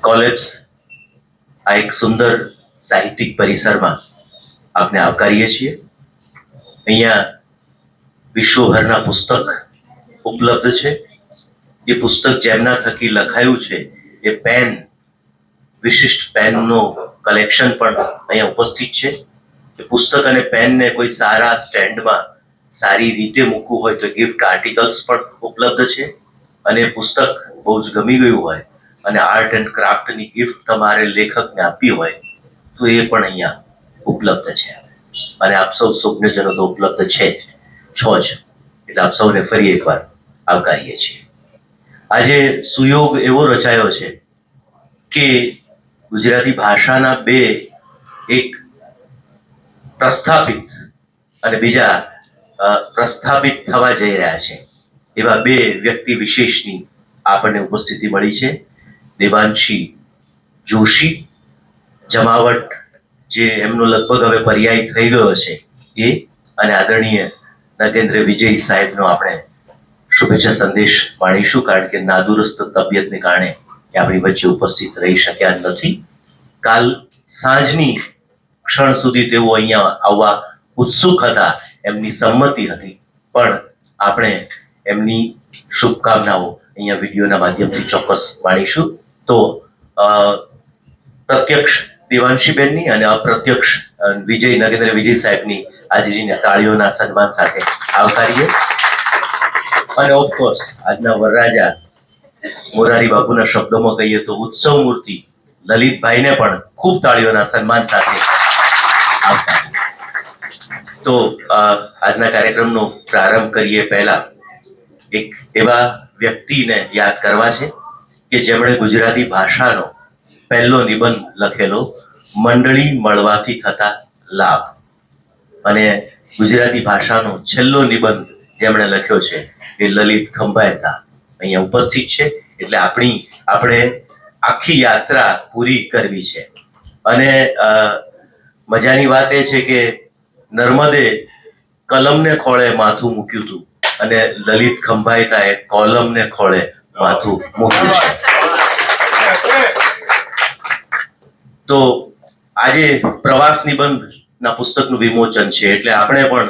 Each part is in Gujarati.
કોલેપ્સ આ એક સુંદર સાહિત્યિક પરિસરમાં આપને આવકારીએ છીએ. અહીંયા વિશ્વભરના પુસ્તક ઉપલબ્ધ છે. એ પુસ્તક જેમના થકી લખાયું છે એ પેન, વિશિષ્ટ પેનનું કલેક્શન પણ અહીંયા ઉપસ્થિત છે. એ પુસ્તક અને પેનને કોઈ સારા સ્ટેન્ડમાં સારી રીતે મૂકવું હોય તો ગિફ્ટ આર્ટિકલ્સ પણ ઉપલબ્ધ છે. અને પુસ્તક બહુ જ ગમી ગયું હોય અને આર્ટ એન્ડ ક્રાફ્ટની ગિફ્ટ તમારે લેખકને આપવી હોય તો એ પણ અહીંયા ઉપલબ્ધ છે. અને આપ સૌ સુજ્ઞજનો તો ઉપલબ્ધ છે છો જ, એટલે આપ સૌને ફરી એકવાર આવકારીએ છીએ. આજે સુયોગ એવો રચાયો છે કે ગુજરાતી ભાષાના બે, એક પ્રસ્થાપિત અને બીજા પ્રસ્થાપિત થવા જઈ રહ્યા છે એવા બે વ્યક્તિ વિશેષની આપણને ઉપસ્થિતિ મળી છે. દેવાંશી જોશી, જમાવટ જે એમનો લગભગ હવે પર્યાય થઈ ગયો છે એ, અને આદરણીય નગેન્દ્ર વિજય સાહેબનો આપણે શુભેચ્છા સંદેશ માણીશું, કારણ કે નાદુરસ્ત તબિયતને કારણે એ આપણી વચ્ચે ઉપસ્થિત રહી શક્યા નથી. કાલ સાંજની ક્ષણ સુધી તેઓ અહીંયા આવવા ઉત્સુક હતા, એમની સંમતિ હતી, પણ આપણે એમની શુભકામનાઓ અહીંયા વિડીયોના માધ્યમથી ચોક્કસ માણીશું. તો પ્રત્યક્ષ દેવાંશીબેનની અને અપ્રત્યક્ષ નગેન્દ્ર વિજય સાહેબની હાજરીને તાળીઓના સન્માન સાથે આવકારીએ. અને ઓફકોર્સ આજના વરરાજા મોરારી બાપુના શબ્દોમાં કહીએ તો ઉત્સવ મૂર્તિ લલિતભાઈને પણ ખૂબ તાળીઓના સન્માન સાથે આવકારીએ. તો આજના કાર્યક્રમનો પ્રારંભ કરીએ પહેલા એક એવા વ્યક્તિને યાદ કરવા છે કે જેમણે ગુજરાતી ભાષાનો પહેલો નિબંધ લખેલો, મંડળી મળવાથી થતા લાભ, અને ગુજરાતી ભાષાનો છેલ્લો નિબંધ જેમણે લખ્યો છે એ લલિત ખંભાએતા અહીંયા ઉપસ્થિત છે. એટલે આપણે આખી યાત્રા પૂરી કરવી છે. અને મજાની વાત એ છે કે નર્મદે કલમને ખોળે માથું મૂક્યું હતું અને લલિત ખંભાએતાએ કોલમને ખોળે માથું મૂક્યું છે. તો આજે પ્રવાસ નિબંધના પુસ્તકનું વિમોચન છે, એટલે આપણે પણ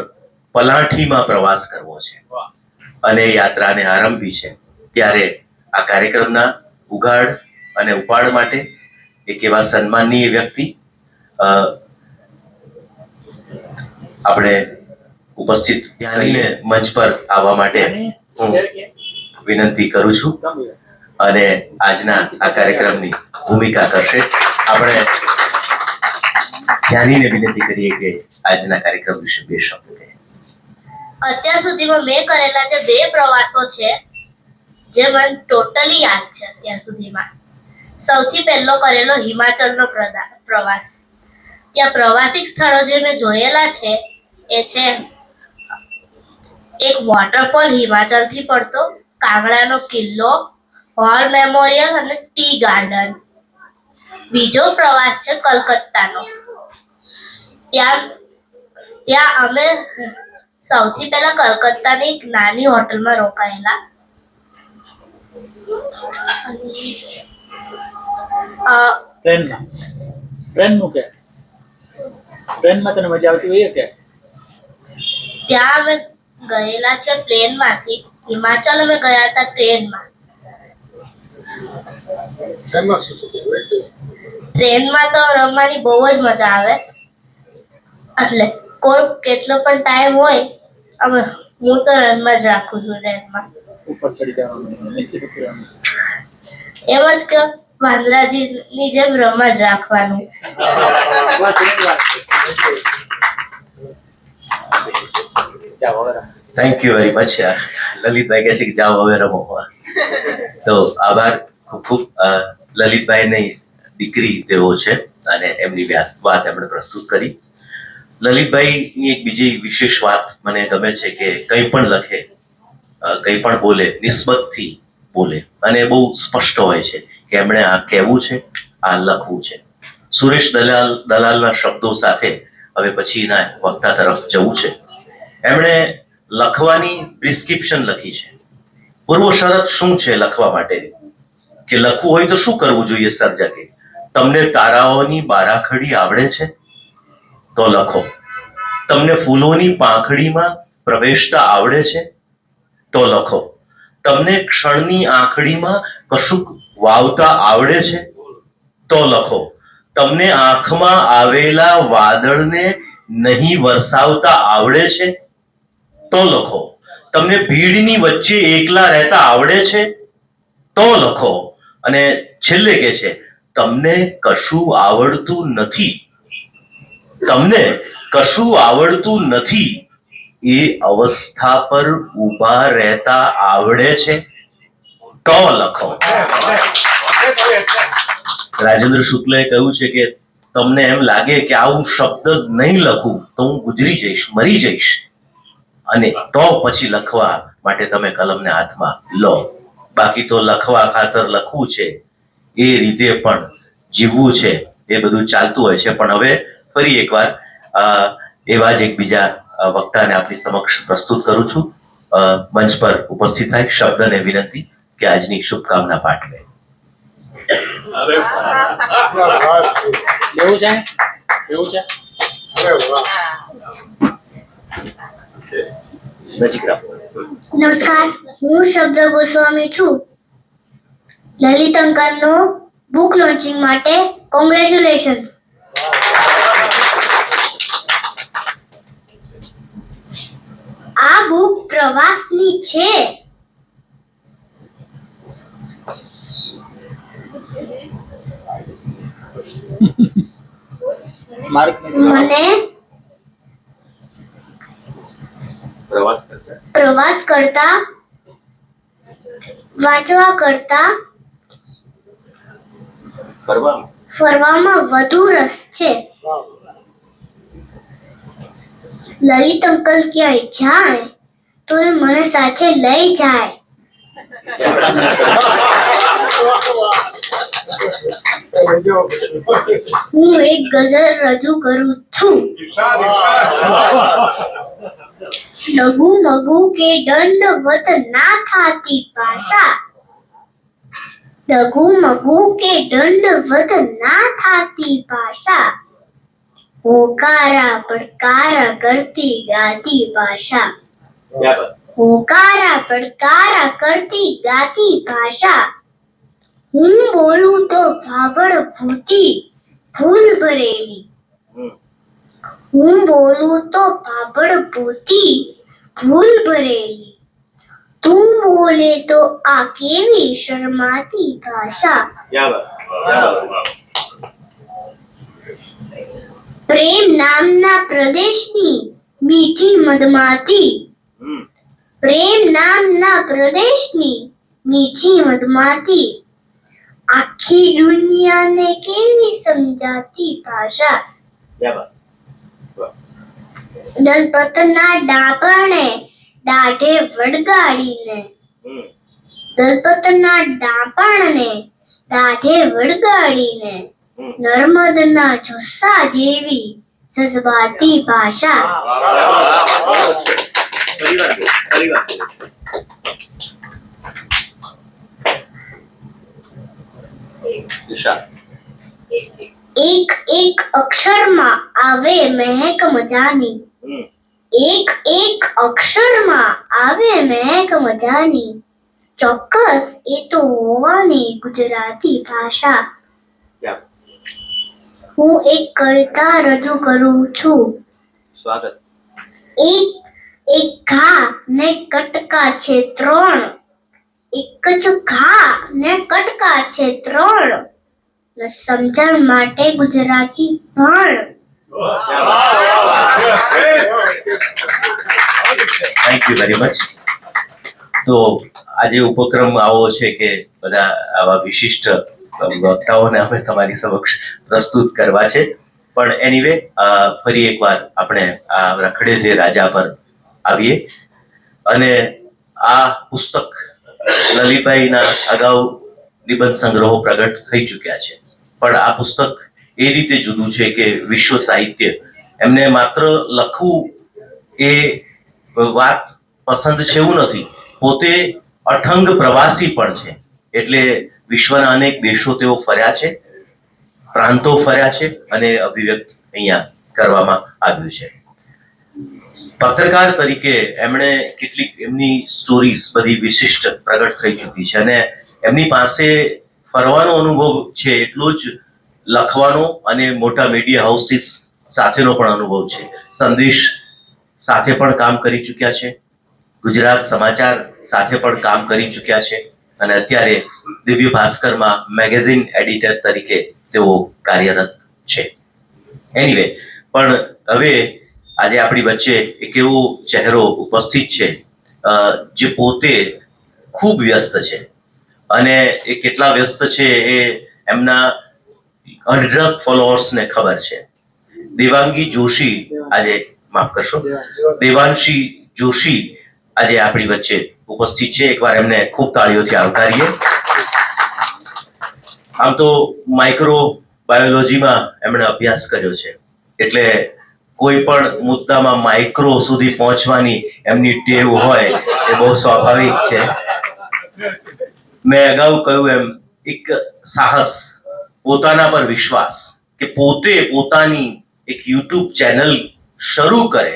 પલાઠીમાં પ્રવાસ કરવો છે અને યાત્રાને આરંભી છે. ત્યારે આ કાર્યક્રમના ઉઘાડ અને ઉપાડ માટે એક એવા સન્માનનીય વ્યક્તિ આપણે ઉપસ્થિત ધ્યાનીને મંચ પર આવવા માટે હું વિનંતી કરું છું અને આજના આ કાર્યક્રમની ભૂમિકા કરશે. આપણે ધ્યાનીને વિનંતી કરીએ કે આજના કાર્યક્રમ વિશે બે શબ્દ કહે. અત્યાર સુધીમાં મેં કરેલા જે બે પ્રવાસો છે જે મને ટોટલી યાદ છે અત્યાર સુધીમાં. સૌથી પહેલો કરેલો હિમાચલનો પ્રવાસ. ત્યાં પ્રવાસિક સ્થળો જે મેં જોયેલા છે એ છે એક વોટરફોલ હિમાચલથી પડતો, કાંગડાનો કિલ્લો, વોર મેમોરિયલ અને ટી ગાર્ડન. બીજો પ્રવાસ છે કલકત્તાનો. ત્યાં અમે સૌથી પહેલા કલકત્તાની એક નાની હોટલમાં રોકાયેલા. ટ્રેનમાં તને મજા આવતી હોય કે? ત્યાં અમે ગયેલા છે પ્લેનમાંથી. હિમાચલ અમે ગયા હતા ટ્રેનમાં. ટ્રેનમાં તો રમવાની બહુ જ મજા આવે. એટલે કોઈ કેટલો પણ ટાઈમ હોય હું તો રનમાં જ રાખું છું ટ્રેનમાં. ઉપર ચડી જવાનું, નીચે ઉતરવાનું, એમ જ કે વાંદરાજીની જેમ રમવા જ રાખવાનું. Thank you very much. Lalitbhai કહે છે કે જાઓ હવે રમો. તો આભાર ખૂબ ખૂબ. લલિતભાઈની દીકરી તેઓ છે અને એમની વાત એમણે પ્રસ્તુત કરી. લલિતભાઈની એક બીજી વિશેષ વાત મને ગમે છે કે કંઈ પણ લખે, કંઈ પણ બોલે, નિસ્બતથી બોલે અને બહુ સ્પષ્ટ હોય છે કે એમણે આ કહેવું છે, આ લખવું છે. સુરેશ દલાલના શબ્દો સાથે હવે પછીના વક્તા તરફ જવું છે. એમણે લખવાની પ્રિસ્ક્રિપ્શન લખી છે. પૂર્વ શરત શું છે લખવા માટે? કે લખવું હોય તો શું કરવું જોઈએ સર્જકે? તમને તારાઓની બારાખડી આવડે છે તો લખો. તમને ફૂલોની પાંખડીમાં પ્રવેશતા આવડે છે તો લખો. તમને ક્ષણની આંખડીમાં કશુંક વાવતા આવડે છે તો લખો. તમને આંખમાં આવેલા વાદળને નહીં વરસાવતા આવડે છે તો લખો. તમને ભીડની વચ્ચે એકલા રહેતા આવડે છે તો લખો. અને છેલ્લે કે છે તમને કશું આવડતું નથી, તમને કશું આવડતું નથી એ અવસ્થા પર ઊભા રહેતા આવડે છે તો લખો. રાજેન્દ્ર શુક્લએ કહ્યું છે કે તમને એમ લાગે કે આવું શબ્દ નહીં લખું તો હું ગુજરી જઈશ, મરી જઈશ, અને તો પછી લખવા માટે તમે કલમને હાથમાં લો. બાકી તો લખવા ખાતર લખવું છે, એ રીતે પણ જીવવું છે, એ બધું ચાલતું હોય છે. પણ હવે ફરી એકવાર એવા જ એક બીજા વક્તાને આપણી સમક્ષ પ્રસ્તુત કરું છું. મંચ પર ઉપસ્થિત થાય. શબ્દને વિનંતી કે આજની શુભકામના પાઠવે. એવું છે એવું છે નજીક રાખો. નમસ્કાર, હું શબ્દ ગોસ્વામી છું. લલિત અંકલનો બુક લોન્ચિંગ માટે કોંગ્રેચ્યુલેશન્સ. આ બુક પ્રવાસની છે. માર્ક મને પ્રવાસ કરતા વાંચવા કરતા ફરવામાં વધુ રસ છે. લલિત અંકલ ક્યાંય જાય તો એ મને સાથે લઈ જાય. હું એક ગઝલ રજૂ કરું છું. ડગુ મગુ કે દંડવત ના થાતી ભાષા. ડગુ મગુ કે દંડવત ના થાતી ભાષા. હોકારા પડકારા કરતી ગાતી ભાષા. હોકારા પડકારા કરતી ગાતી ભાષા. હું બોલું તો ભાભળ ભૂતી ફૂલ ભરેલી. હું બોલું તો ભાભળ ભૂતી ફૂલ ભરેલી. તું બોલે તો આ કેવી શરમાતી ભાષા. પ્રેમ નામના પ્રદેશની મીઠી મધમાતી. પ્રેમ નામના પ્રદેશની મીઠી મધમાતી. આખી દુનિયાને કેવી સમજાતી ભાષા. દલપતના ડાપણે દાઢે વળગાડીને. દલપતના ડાપણને દાઢે વળગાડીને નર્મદના જુસ્સા જેવી જજબાતી ભાષા. એક એક અક્ષરમાં આવે મહેક મજાની. એક એક અક્ષરમાં આવે મહેક મજાની. ચોક્કસ એ તો હોવાની ગુજરાતી ભાષા. હું એક કવિતા રજૂ કરું છું. સ્વાગત. એક ઘા ને કટકા છે 3. એક જ ઘા ને કટકા છે 3. સમજણ માટે ગુજરાતી ભણ. Thank you very much. તો આજે ઉપક્રમ આવો છે કે બધા આવા વિશિષ્ટ વક્તાઓને અમે તમારી સમક્ષ પ્રસ્તુત કરવા છે. પણ એનીવે ફરી એકવાર આપણે આ રખડે જે રાજા પર આવીએ. અને આ પુસ્તક લલિતભાઈના અગાઉ નિબંધ સંગ્રહો પ્રગટ થઈ ચૂક્યા છે. પણ આ પુસ્તક એ રીતે જુદું છે કે વિશ્વ સાહિત્ય એમને માત્ર લખવું એ વાત પસંદ છે એવું નથી, પોતે અઠંગ પ્રવાસી પણ છે. એટલે વિશ્વના અનેક દેશો તેઓ ફર્યા છે, પ્રાંતો ફર્યા છે અને અભિવ્યક્ત અહીંયા કરવામાં આવ્યું છે. પત્રકાર તરીકે એમણે કેટલીક એમની સ્ટોરીઝ બધી વિશિષ્ટ પ્રગટ થઈ ચૂકી છે અને એમની પાસે ફરવાનો અનુભવ છે એટલો જ લખવાનો અને મોટા મીડિયા હાઉસીસ સાથેનો પણ અનુભવ છે. સંદેશ સાથે પણ કામ કરી ચૂક્યા છે, ગુજરાત સમાચાર સાથે પણ કામ કરી ચૂક્યા છે અને અત્યારે દિવ્ય ભાસ્કરમાં મેગેઝિન એડિટર તરીકે તેઓ કાર્યરત છે. એનીવે, પણ હવે આજે આપણી વચ્ચે એક એવો ચહેરો ઉપસ્થિત છે જે પોતે ખૂબ વ્યસ્ત છે અને એ કેટલા વ્યસ્ત છે એ એમના અઢળક ફોલોઅર્સને ખબર છે. દેવાંગી જોશી આજે, માફ કરશો, દેવાંશી જોશી આજે આપણી વચ્ચે ઉપસ્થિત છે. એકવાર એમને ખૂબ તાળીઓથી આવકારીએ. આમ તો માઇક્રો બાયોલોજીમાં એમણે અભ્યાસ કર્યો છે એટલે કોઈ પણ મુદ્દામાં માઇક્રો સુધી પહોંચવાની એમની ટેવ હોય એ બહુ સ્વાભાવિક છે. મેં અગાઉ કહ્યું એમ એક સાહસ, પોતાના પર વિશ્વાસ કે પોતે પોતાની એક યુટ્યુબ ચેનલ શરૂ કરે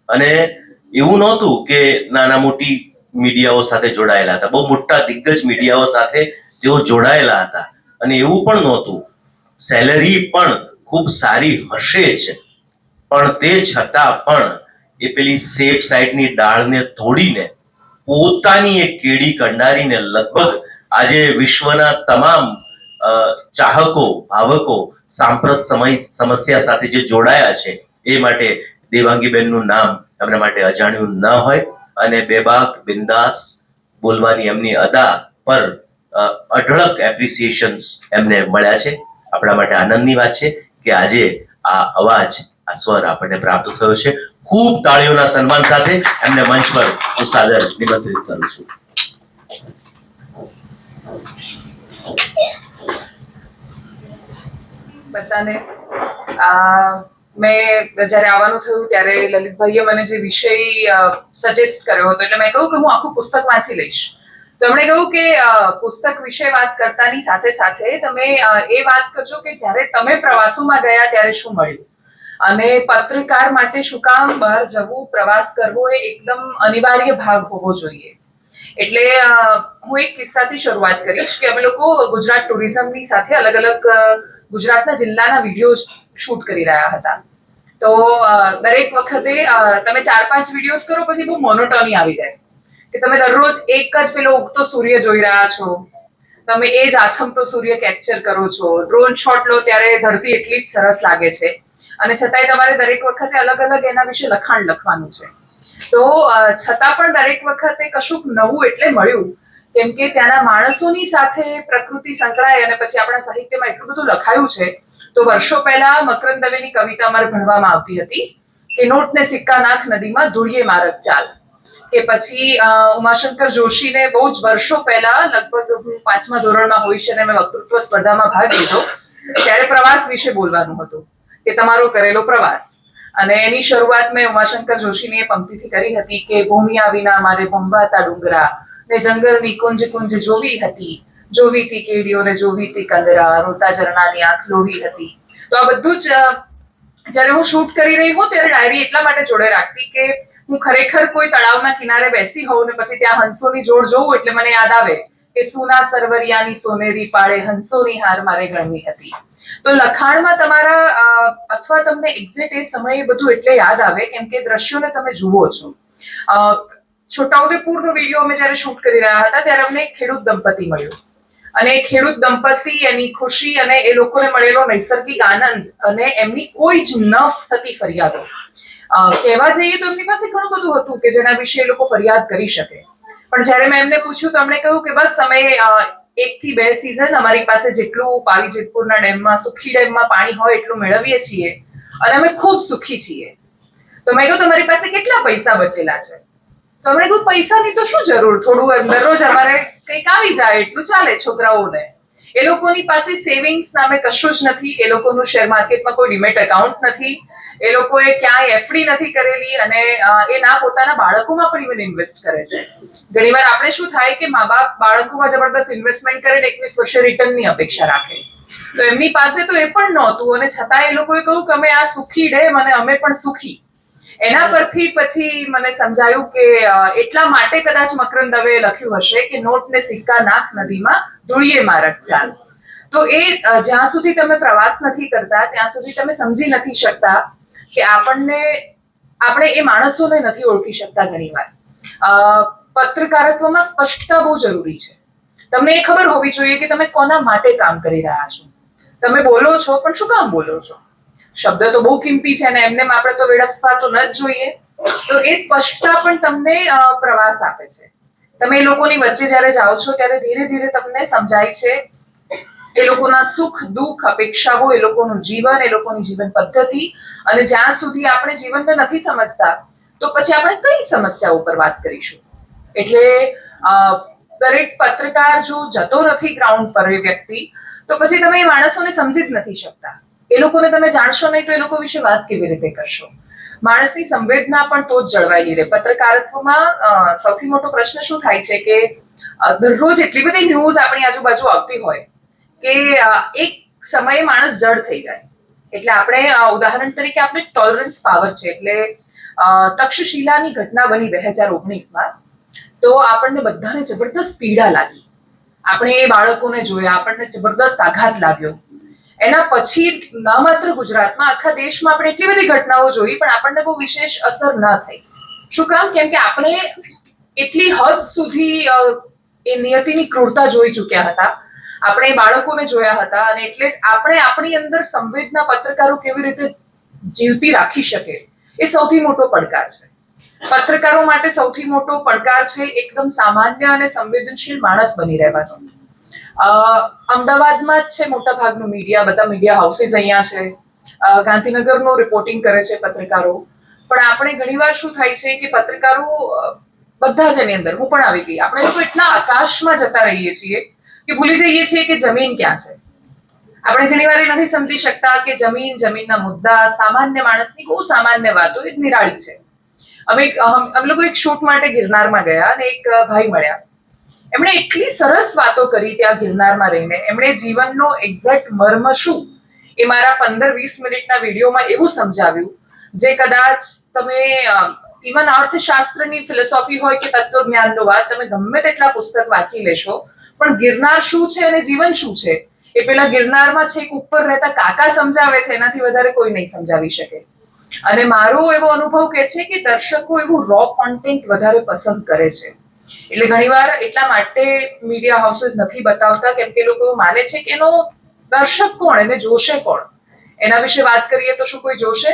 અને એવું નહોતું કે નાના મોટી મીડિયાઓ સાથે જોડાયેલા હતા, બહુ મોટા દિગ્ગજ મીડિયાઓ સાથે તેઓ જોડાયેલા હતા અને એવું પણ નહોતું, સેલેરી પણ ખૂબ સારી હશે જ, પણ તે છતાં પણ એ પેલી સેફ સાઈડની ડાળને તોડીને પોતાની એક કેડી કંડારીને લગભગ આજે વિશ્વના તમામ ચાહકો, ભાવકો સાંપ્રત સમસ્યા સાથે જે જોડાયા છે એ માટે દેવાંગીબેનનું નામ એમના માટે અજાણ્યું ન હોય અને બેબાક બિંદાસ બોલવાની એમની અદા પર અઢળક એપ્રિસિએશન્સ એમને મળ્યા છે. આપણા માટે આનંદની વાત છે કે આજે આ અવાજ, આ સ્વર આપણને પ્રાપ્ત થયો છે. ખૂબ તાળીઓના સન્માન સાથે એમને મંચ પર હું સાદર નિમંત્રિત કરું છું. બધાને મેં જ્યારે આવવાનું થયું ત્યારે લલિતભાઈએ મને જે વિષય સજેસ્ટ કર્યો હતો એટલે મેં કહ્યું કે હું આખું પુસ્તક વાંચી લઈશ. તો એમણે કહ્યું કે પુસ્તક વિશે વાત કરતાની સાથે સાથે તમે એ વાત કરજો કે જ્યારે તમે પ્રવાસોમાં ગયા ત્યારે શું મળ્યું અને પત્રકાર માટે શું કામ બહાર જવું, પ્રવાસ કરવો એ એકદમ અનિવાર્ય ભાગ હોવો જોઈએ. એટલે હું એક કિસ્સાથી શરૂઆત કરીશ કે અમે લોકો ગુજરાત ટુરિઝમની સાથે અલગ અલગ ગુજરાતના જિલ્લાના વિડીયો શૂટ કરી રહ્યા હતા. તો દરેક વખતે તમે 4-5 વિડીયોઝ કરો પછી બહુ મોનોટોની આવી જાય કે તમે દરરોજ એક જ પેલો ઉગતો સૂર્ય જોઈ રહ્યા છો, તમે એ જ આથમતો સૂર્ય કેપ્ચર કરો છો, ડ્રોન શોટ લો ત્યારે ધરતી એટલી જ સરસ લાગે છે અને છતાંય તમારે દરેક વખતે અલગ અલગ એના વિશે લખાણ લખવાનું છે. તો છતાં પણ દરેક વખતે કશુંક નવું એટલે મળ્યું કેમ કે ત્યાંના માણસોની સાથે પ્રકૃતિ સંકળાય અને પછી આપણા સાહિત્યમાં એટલું બધું લખાયું છે. તો વર્ષો પહેલા મકરંદ દવેની કવિતા અમારે ભણવામાં આવતી હતી કે નોટ ને સિક્કા નાખ નદીમાં ધૂળીએ મારક ચાલ. કે પછી ઉમાશંકર જોશીને બહુ જ વર્ષો પહેલા, લગભગ હું 5મા ધોરણમાં હોઈશ અને મેં વક્તૃત્વ સ્પર્ધામાં ભાગ લીધો ત્યારે પ્રવાસ વિશે બોલવાનું હતું કે તમારો કરેલો પ્રવાસ. અને એની શરૂઆત મેં ઉમાશંકર જોશીની એ પંક્તિથી કરી હતી કે ભૂમિયા વિના મારે ભંભાતા ડુંગરા ને જંગલની કુંજ કુંજ જોવી હતી, જોવી તી કેડીઓને જોવી તી કંદરા, રોતા ઝરણાની આંખ લોહી હતી. તો આ બધું જ જ્યારે હું શૂટ કરી રહી હોઉં ત્યારે ડાયરી એટલા માટે જોડે રાખતી કે હું ખરેખર કોઈ તળાવના કિનારે બેસી હોઉં ને પછી ત્યાં હંસોની જોડ જોઉં એટલે મને યાદ આવે કે સુના સરવરિયાની સોનેરી પાળે હંસોની હાર મારે ગણવી હતી. તો લખાણમાં તમારા અથવા તમને એક્ઝેક્ટ એ સમયે બધું એટલે યાદ આવે કેમ કે દ્રશ્યોને તમે જુઓ છો. છોટાઉદેપુરનો વિડીયો અમે જ્યારે શૂટ કરી રહ્યા હતા ત્યારે અમને એક ખેડૂત દંપતી મળ્યું અને એ ખેડૂત દંપતી, એની ખુશી અને એ લોકોને મળેલો નૈસર્ગિક આનંદ અને એમની કોઈ જ ન થતી ફરિયાદો. કહેવા જઈએ તો એમની પાસે ઘણું બધું હતું કે જેના વિશે એ લોકો ફરિયાદ કરી શકે, પણ જ્યારે મેં એમને પૂછ્યું તો એમણે કહ્યું કે બસ અમે 1 થી 2 સિઝન અમારી પાસે જેટલું પાવી જેતપુરના ડેમમાં, સુખી ડેમમાં પાણી હોય એટલું મેળવીએ છીએ અને અમે ખૂબ સુખી છીએ. તો મેં કહ્યું તમારી પાસે કેટલા પૈસા બચેલા છે? તો એમણે કહ્યું પૈસાની તો શું જરૂર, થોડું દરરોજ અમારે કંઈક આવી જાય એટલું ચાલે છોકરાઓને. એ લોકોની પાસે સેવિંગ્સ નામે કશું જ નથી, એ લોકોનું શેર માર્કેટમાં કોઈ ડિમેટ એકાઉન્ટ નથી, એ લોકોએ ક્યાંય એફડી નથી કરેલી, અને એ ના પોતાના બાળકોમાં પણ ઇવન ઇન્વેસ્ટ કરે છે. ઘણીવાર આપણે શું થાય કે મા બાપ બાળકોમાં જબરદસ્ત ઇન્વેસ્ટમેન્ટ કરે ને 21 વર્ષે રિટર્નની અપેક્ષા રાખે, તો એમની પાસે તો એ પણ નહોતું, અને છતાં એ લોકોએ કહ્યું કે અમે આ સુખી ડેમ અને અમે પણ સુખી. એના પરથી પછી મને સમજાયું કે એટલા માટે કદાચ મકરંદ દવેએ લખ્યું હશે કે નોટ ને સિક્કા નાખ નદીમાં, ધૂળીએ મારક ચાલ. તો એ જ્યાં સુધી તમે પ્રવાસ નથી કરતા ત્યાં સુધી તમે સમજી નથી શકતા કે આપણે એ માણસોને નથી ઓળખી શકતા. ઘણીવાર પત્રકારત્વમાં સ્પષ્ટતા બહુ જરૂરી છે. તમને એ ખબર હોવી જોઈએ કે તમે કોના માટે કામ કરી રહ્યા છો. તમે બોલો છો પણ શું કામ બોલો છો? શબ્દ તો બહુ કિંમતી છે, અને એમને આપણે તો વેડફવા તો ન જ જોઈએ. તો એ સ્પષ્ટતા પણ તમને પ્રવાસ આપે છે. તમે એ લોકોની વચ્ચે જ્યારે જાઓ છો ત્યારે ધીરે ધીરે તમને સમજાય છે એ લોકોના સુખ દુઃખ, અપેક્ષાઓ, એ લોકોનું જીવન, એ લોકોની જીવન પદ્ધતિ, અને જ્યાં સુધી આપણે જીવનને નથી સમજતા તો પછી આપણે કઈ સમસ્યા ઉપર વાત કરીશું. એટલે દરેક પત્રકાર જો જતો નથી ગ્રાઉન્ડ પર એ વ્યક્તિ, તો પછી તમે એ માણસોને સમજી જ નથી શકતા. એ લોકોને તમે જાણશો નહીં તો એ લોકો વિશે વાત કેવી રીતે કરશો? માણસની સંવેદના પણ તો જ જળવાયેલી રહે. પત્રકારત્વમાં સૌથી મોટો પ્રશ્ન શું થાય છે કે દરરોજ એટલી બધી ન્યૂઝ આપણી આજુબાજુ આવતી હોય કે એક સમયે માણસ જડ થઈ જાય. એટલે આપણે ઉદાહરણ તરીકે આપણે ટોલરન્સ પાવર છે. એટલે તક્ષશિલાની ઘટના બની 2019માં, તો આપણને બધાને જબરદસ્ત પીડા લાગી. આપણે એ બાળકોને જોયા, આપણને જબરદસ્ત આઘાત લાગ્યો. એના પછી ન માત્ર ગુજરાતમાં, આખા દેશમાં આપણે એટલી બધી ઘટનાઓ જોઈ પણ આપણને બહુ વિશેષ અસર ન થઈ. શું કામ? કેમ કે આપણે એટલી હદ સુધી એ નિયતિની ક્રૂરતા જોઈ ચૂક્યા હતા, આપણે એ બાળકોને જોયા હતા, અને એટલે જ આપણે આપણી અંદર સંવેદના પત્રકારો કેવી રીતે જીવતી રાખી શકે એ સૌથી મોટો પડકાર છે. પત્રકારો માટે સૌથી મોટો પડકાર છે એકદમ સામાન્ય અને સંવેદનશીલ માણસ બની રહેવાનો. અમદાવાદમાં જ છે મોટા ભાગનું મીડિયા, બધા મીડિયા હાઉસીસ અહીંયા છે. ગાંધીનગરનું રિપોર્ટિંગ કરે છે પત્રકારો. પણ આપણે ઘણીવાર શું થાય છે કે પત્રકારો બધા જ એની અંદર, હું પણ આવી ગઈ, આપણે લોકો એટલા આકાશમાં જતા રહીએ છીએ કે ભૂલી જઈએ છીએ કે જમીન ક્યાં છે. આપણે ઘણીવાર એ નથી સમજી શકતા કે જમીનના મુદ્દા, સામાન્ય માણસની બહુ સામાન્ય વાતો એ નિરાળી છે. અમે લોકો એક શૂટ માટે ગિરનારમાં ગયા અને એક ભાઈ મળ્યા. એમણે એટલી સરસ વાતો કરી ત્યાં ગિરનારમાં રહીને. એમણે જીવનનો એક્ઝેક્ટ મર્મ શું એ મારા 15-20 મિનિટના વિડીયોમાં એવું સમજાવ્યું જે કદાચ તમે ઇવન અર્થશાસ્ત્રની ફિલોસોફી હોય કે તત્વજ્ઞાનનો વાત, તમે ગમે તેટલા પુસ્તક વાંચી લેશો પણ ગિરનાર શું છે અને જીવન શું છે એ પેલા ગિરનારમાં છેક ઉપર રહેતા કાકા સમજાવે છે, એનાથી વધારે કોઈ નહીં સમજાવી શકે. અને મારો એવો અનુભવ કે છે કે દર્શકો એવું રો કોન્ટેન્ટ વધારે પસંદ કરે છે. એટલે ઘણીવાર એટલા માટે મીડિયા હાઉસીસ નથી બતાવતા કેમ કે લોકો માને છે કે એનો દર્શક કોણ, એને જોશે કોણ? એના વિશે વાત કરીએ તો શું કોઈ જોશે?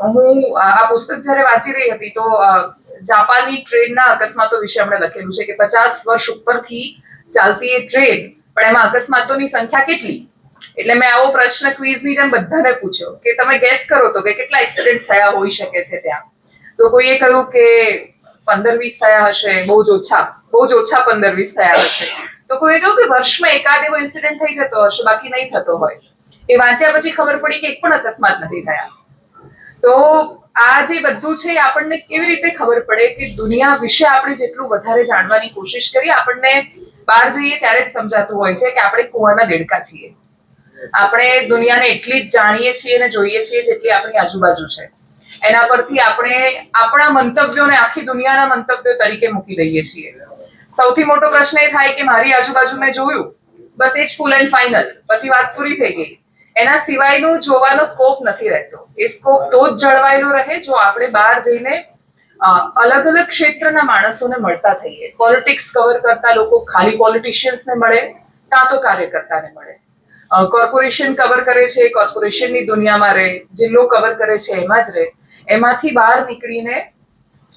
હું આ પુસ્તક જ્યારે વાંચી રહી હતી તો જાપાનની ટ્રેનના અકસ્માતો વિશે એમણે લખેલું છે કે 50 વર્ષ ઉપરથી ચાલતી એ ટ્રેન, પણ એમાં અકસ્માતોની સંખ્યા કેટલી? એટલે મેં આવો પ્રશ્ન ક્વિઝની જેમ બધાને પૂછ્યો કે તમે ગેસ કરો તો કે કેટલા એક્સિડન્ટ થયા હોઈ શકે છે ત્યાં. તો કોઈએ કહ્યું કે 15-20 થયા હશે, બહુ જ ઓછા 15-20 થયા હશે. તો કોઈએ કહ્યું કે વર્ષમાં એકાદ એવો ઇન્સિડન્ટ થઈ જતો હશે, બાકી નહીં થતો હોય. એ વાંચ્યા પછી ખબર પડી કે એક પણ અકસ્માત નથી થયા. તો આ જે બધું છે આપણને કેવી રીતે ખબર પડે કે દુનિયા વિશે આપણે જેટલું વધારે જાણવાની કોશિશ કરીએ, આપણને બહાર જઈએ ત્યારે જ સમજાતું હોય છે કે આપણે કુવાના દેડકા છીએ. આપણે દુનિયાને એટલી જ જાણીએ છીએ અને જોઈએ છીએ જેટલી આપણી આજુબાજુ છે. એના પરથી આપણે આપણા મંતવ્યોને આખી દુનિયાના મંતવ્યો તરીકે મૂકી દઈએ છીએ. સૌથી મોટો પ્રશ્ન એ થાય કે મારી આજુબાજુ મેં જોયું, બસ એ જ ફૂલ એન્ડ ફાઇનલ, પછી વાત પૂરી થઈ ગઈ. એના સિવાયનું જોવાનો સ્કોપ નથી રહેતો. એ સ્કોપ તો જ જળવાયેલો રહે જો આપણે બહાર જઈને અલગ અલગ ક્ષેત્રના માણસોને મળતા થઈએ. પોલિટિક્સ કવર કરતા લોકો ખાલી પોલિટિશિયન્સને મળે, કાં તો કાર્યકર્તાને મળે. કોર્પોરેશન કવર કરે છે, કોર્પોરેશનની દુનિયામાં રહે. જિલ્લો કવર કરે છે, એમાં જ રહે. એમાંથી બહાર નીકળીને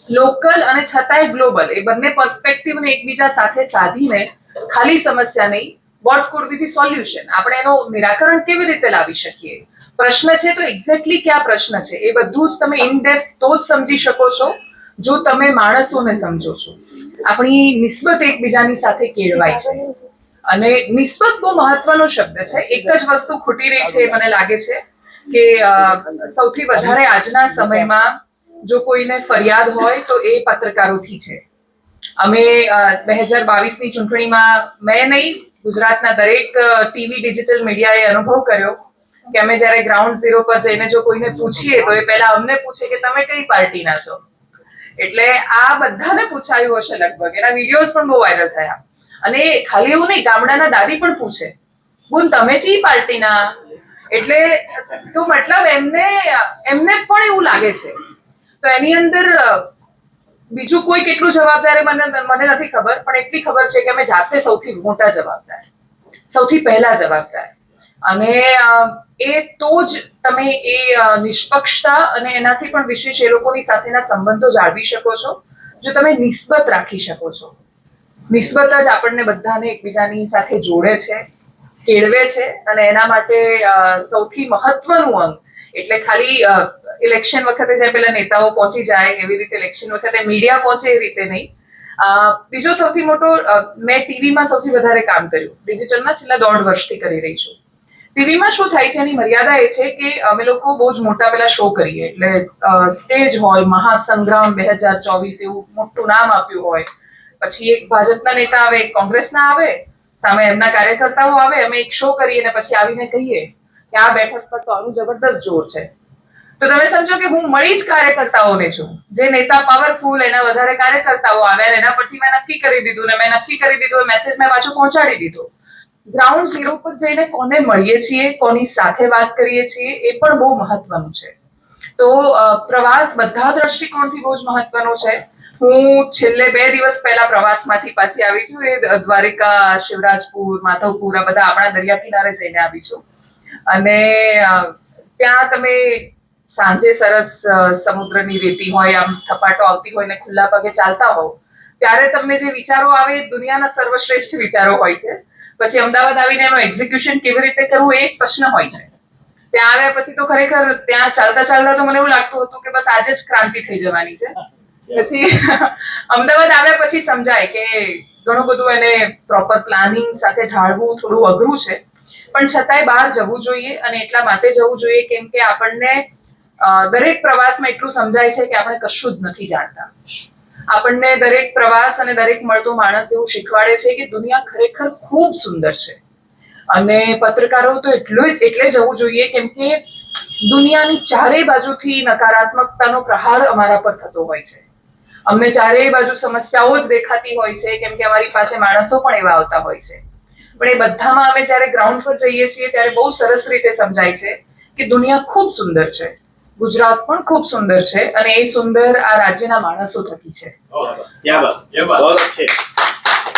લોકલ અને છતાંય ગ્લોબલ એ બંને પર્સપેક્ટિવને એકબીજા સાથે સાધીને ખાલી સમસ્યા નહીં, vote food B the solution, આપણે એનું નિરાકરણ કેવી રીતે લાવી શકીએ? પ્રશ્ન છે તો એક્ઝેક્ટલી ક્યાં પ્રશ્ન છે એ બધું જ તમે ઇન ડેપ્થ તો જ સમજી શકો છો જો તમે માણસોને સમજો છો. આપણી નિસ્બત એકબીજાની સાથે કેળવાય છે. અને નિસ્બત બહુ મહત્વનો શબ્દ છે. એક જ વસ્તુ ખૂટી રહી છે એ મને લાગે છે કે સૌથી વધારે આજના સમયમાં જો કોઈને ફરિયાદ હોય તો એ પત્રકારોથી છે. અમે 2022ની ચૂંટણીમાં મેં નહીં, ગુજરાતના દરેક ટીવી ડિજિટલ મીડિયાએ અનુભવ કર્યો કે અમે જ્યારે ગ્રાઉન્ડ ઝીરો પર જઈને જો કોઈને પૂછીએ તો એ પહેલા અમને પૂછે કે તમે કઈ પાર્ટીના છો. એટલે આ બધાને પૂછાયું હશે લગભગ. એના વિડીયોઝ પણ બહુ વાયરલ થયા. અને ખાલી એવું નહીં, ગામડાના દાદી પણ પૂછે, બોન તમે ચી પાર્ટીના? એટલે તો મતલબ એમને પણ એવું લાગે છે. તો એની અંદર બીજું કોઈ કેટલું જવાબદાર મને નથી ખબર, પણ એટલી ખબર છે કે અમે જાતે સૌથી મોટા જવાબદાર, સૌથી પહેલા જવાબદાર. અને એ તો જ તમે એ નિષ્પક્ષતા અને એનાથી પણ વિશેષ એ લોકોની સાથેના સંબંધો જાળવી શકો છો જો તમે નિસ્બત રાખી શકો છો. નિસ્બત જ આપણને બધાને એકબીજાની સાથે જોડે છે, કેળવે છે. અને એના માટે સૌથી મહત્વનું અંગ એટલે ખાલી ઇલેક્શન વખતે જે પેલા નેતાઓ પહોંચી જાય એવી રીતે ઇલેક્શન વખતે મીડિયા પહોંચે એ રીતે નહીં. બીજો સૌથી મોટો, મેં ટીવીમાં સૌથી વધારે કામ કર્યું, ડિજિટલમાં છેલ્લા 1.5 વર્ષથી કરી રહી છું. ટીવીમાં શું થાય છે એની મર્યાદા એ છે કે અમે લોકો બહુ જ મોટા પેલા શો કરીએ, એટલે સ્ટેજ હોય, મહાસંગ્રામ 2024 એવું મોટું નામ આપ્યું હોય, પછી એક ભાજપના નેતા આવે, એક કોંગ્રેસના આવે, સામે એમના કાર્યકર્તાઓ આવે, અમે એક શો કરીએ અને પછી આવીને કહીએ કે આ બેઠક પર તો આનું જબરદસ્ત જોર છે. તો તમે સમજો કે હું મળી જ કાર્યકર્તાઓને છું. જે નેતા પાવરફુલ, એના વધારે કાર્યકર્તાઓ આવે અને એના પરથી મેં નક્કી કરી દીધું ને મેં નક્કી કરી દીધું, મેસેજ મેં પાછું પહોંચાડી દીધો. ગ્રાઉન્ડ ઝીરો પર જઈને કોને મળીએ છીએ, કોની સાથે વાત કરીએ છીએ, એ પણ બહુ મહત્વનું છે. તો પ્રવાસ બધા દ્રષ્ટિકોણથી બહુ જ મહત્વનો છે. હું છેલ્લે 2 દિવસ પહેલા પ્રવાસમાંથી પાછી આવી છું. એ દ્વારિકા, શિવરાજપુર, માધવપુર આ બધા આપણા દરિયા કિનારે જઈને આવી છું. અને ત્યાં તમે સાંજે સરસ સમુદ્રની રેતી હોય, આમ થપાટો આવતી હોય ને ખુલ્લા પગે ચાલતા હોવ, ત્યારે તમને જે વિચારો આવે દુનિયાના સર્વશ્રેષ્ઠ વિચારો હોય છે. પછી અમદાવાદ આવીને એનું એક્ઝિક્યુશન કેવી રીતે કરવું એ એક પ્રશ્ન હોય છે. ત્યાં આવ્યા પછી તો ખરેખર ત્યાં ચાલતા ચાલતા તો મને એવું લાગતું હતું કે બસ આજે જ ક્રાંતિ થઈ જવાની છે. પછી અમદાવાદ આવ્યા પછી સમજાય કે ઘણું બધું એને પ્રોપર પ્લાનિંગ સાથે ઢાળવું થોડું અઘરું છે, પણ છતાંય બહાર જવું જોઈએ. અને એટલા માટે જવું જોઈએ કેમ કે આપણને દરેક પ્રવાસમાં એટલું સમજાય છે કે આપણે કશું જ નથી જાણતા. આપણને દરેક પ્રવાસ અને દરેક મળતો માણસ એવું શીખવાડે છે કે દુનિયા ખરેખર ખૂબ સુંદર છે. અને પત્રકારો તો એટલે જવું જોઈએ કેમ કે દુનિયાની ચારેય બાજુથી નકારાત્મકતાનો પ્રહાર અમારા પર થતો હોય છે. અમને ચારેય બાજુ સમસ્યાઓ જ દેખાતી હોય છે કેમ કે અમારી પાસે માણસો પણ એવા આવતા હોય છે. પણ એ બધામાં અમે જ્યારે ગ્રાઉન્ડ પર જઈએ છીએ ત્યારે બહુ સરસ રીતે સમજાય છે કે દુનિયા ખૂબ સુંદર છે, ગુજરાત પણ ખૂબ સુંદર છે અને એ સુંદર આ રાજ્યના માણસો થકી છે.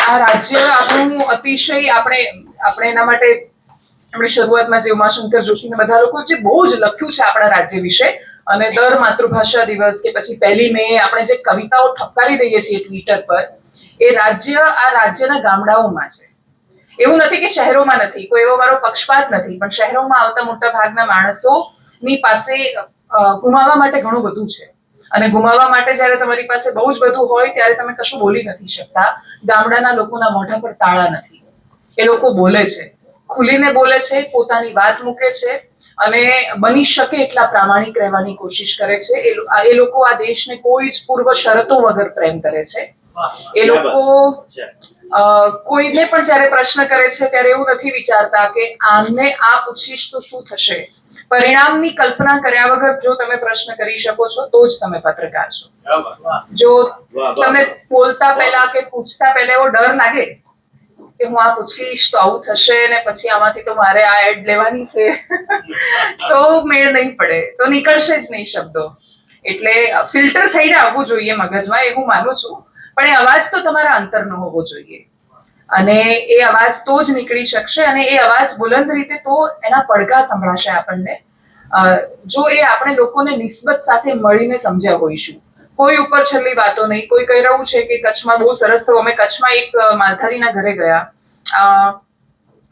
આ રાજ્ય આપણું અતિશય, આપણે એના માટે આપણે શરૂઆતમાં જે ઉમાશંકર જોશીને બધા લોકો જે બહુ જ લખ્યું છે આપણા રાજ્ય વિશે, અને દર માતૃભાષા દિવસ કે પછી 1 મે આપણે જે કવિતાઓ ઠપકારી દઈએ છીએ ટ્વિટર પર, એ આ રાજ્યના ગામડાઓમાં છે. એવું નથી કે શહેરોમાં નથી, કોઈ એવો મારો પક્ષપાત નથી, પણ શહેરોમાં આવતા મોટા ભાગના માણસોની પાસે ગુમાવવા માટે ઘણું બધું છે. અને ગુમાવવા માટે જ્યારે તમારી પાસે બહુ જ બધું હોય ત્યારે તમે કશું બોલી નથી શકતા. ગામડાના લોકોના મોઢા પર તાળા નથી. એ લોકો બોલે છે, ખુલીને બોલે છે, પોતાની વાત મૂકે છે અને બની શકે એટલા પ્રામાણિક રહેવાની કોશિશ કરે છે. એ લોકો આ દેશને કોઈ જ પૂર્વ શરતો વગર પ્રેમ કરે છે. એ લોકો કોઈને પણ જ્યારે પ્રશ્ન કરે છે ત્યારે એવું નથી વિચારતા કે આમને આ પૂછીશ તો શું થશે. પરિણામની કલ્પના કર્યા વગર જો તમે પ્રશ્ન કરી શકો છો તો જ તમે પત્રકાર છો. જો તમને બોલતા પહેલા કે પૂછતા પહેલા એવો ડર લાગે કે હું આ પૂછીશ તો આવું થશે ને પછી આમાંથી તો મારે આ એડ લેવાની છે તો મેળ નહીં પડે, તો નીકળશે જ નહીં શબ્દો. એટલે ફિલ્ટર થઈને આવવું જોઈએ મગજમાં, એ હું માનું છું. પણ એ અવાજ તો તમારા અંતરનો હોવો જોઈએ અને એ અવાજ તો જ નીકળી શકશે અને એ અવાજ બુલંદ રીતે તો એના પડઘા સંભળાશે આપણને જો એ આપણે લોકોને નિસ્બત સાથે મળીને સમજ્યા હોઈશું. કોઈ ઉપર છેલ્લી વાતો નહીં. કોઈ કહી રહ્યું છે કે કચ્છમાં બહુ સરસ થયું. અમે કચ્છમાં એક માલધારીના ઘરે ગયા,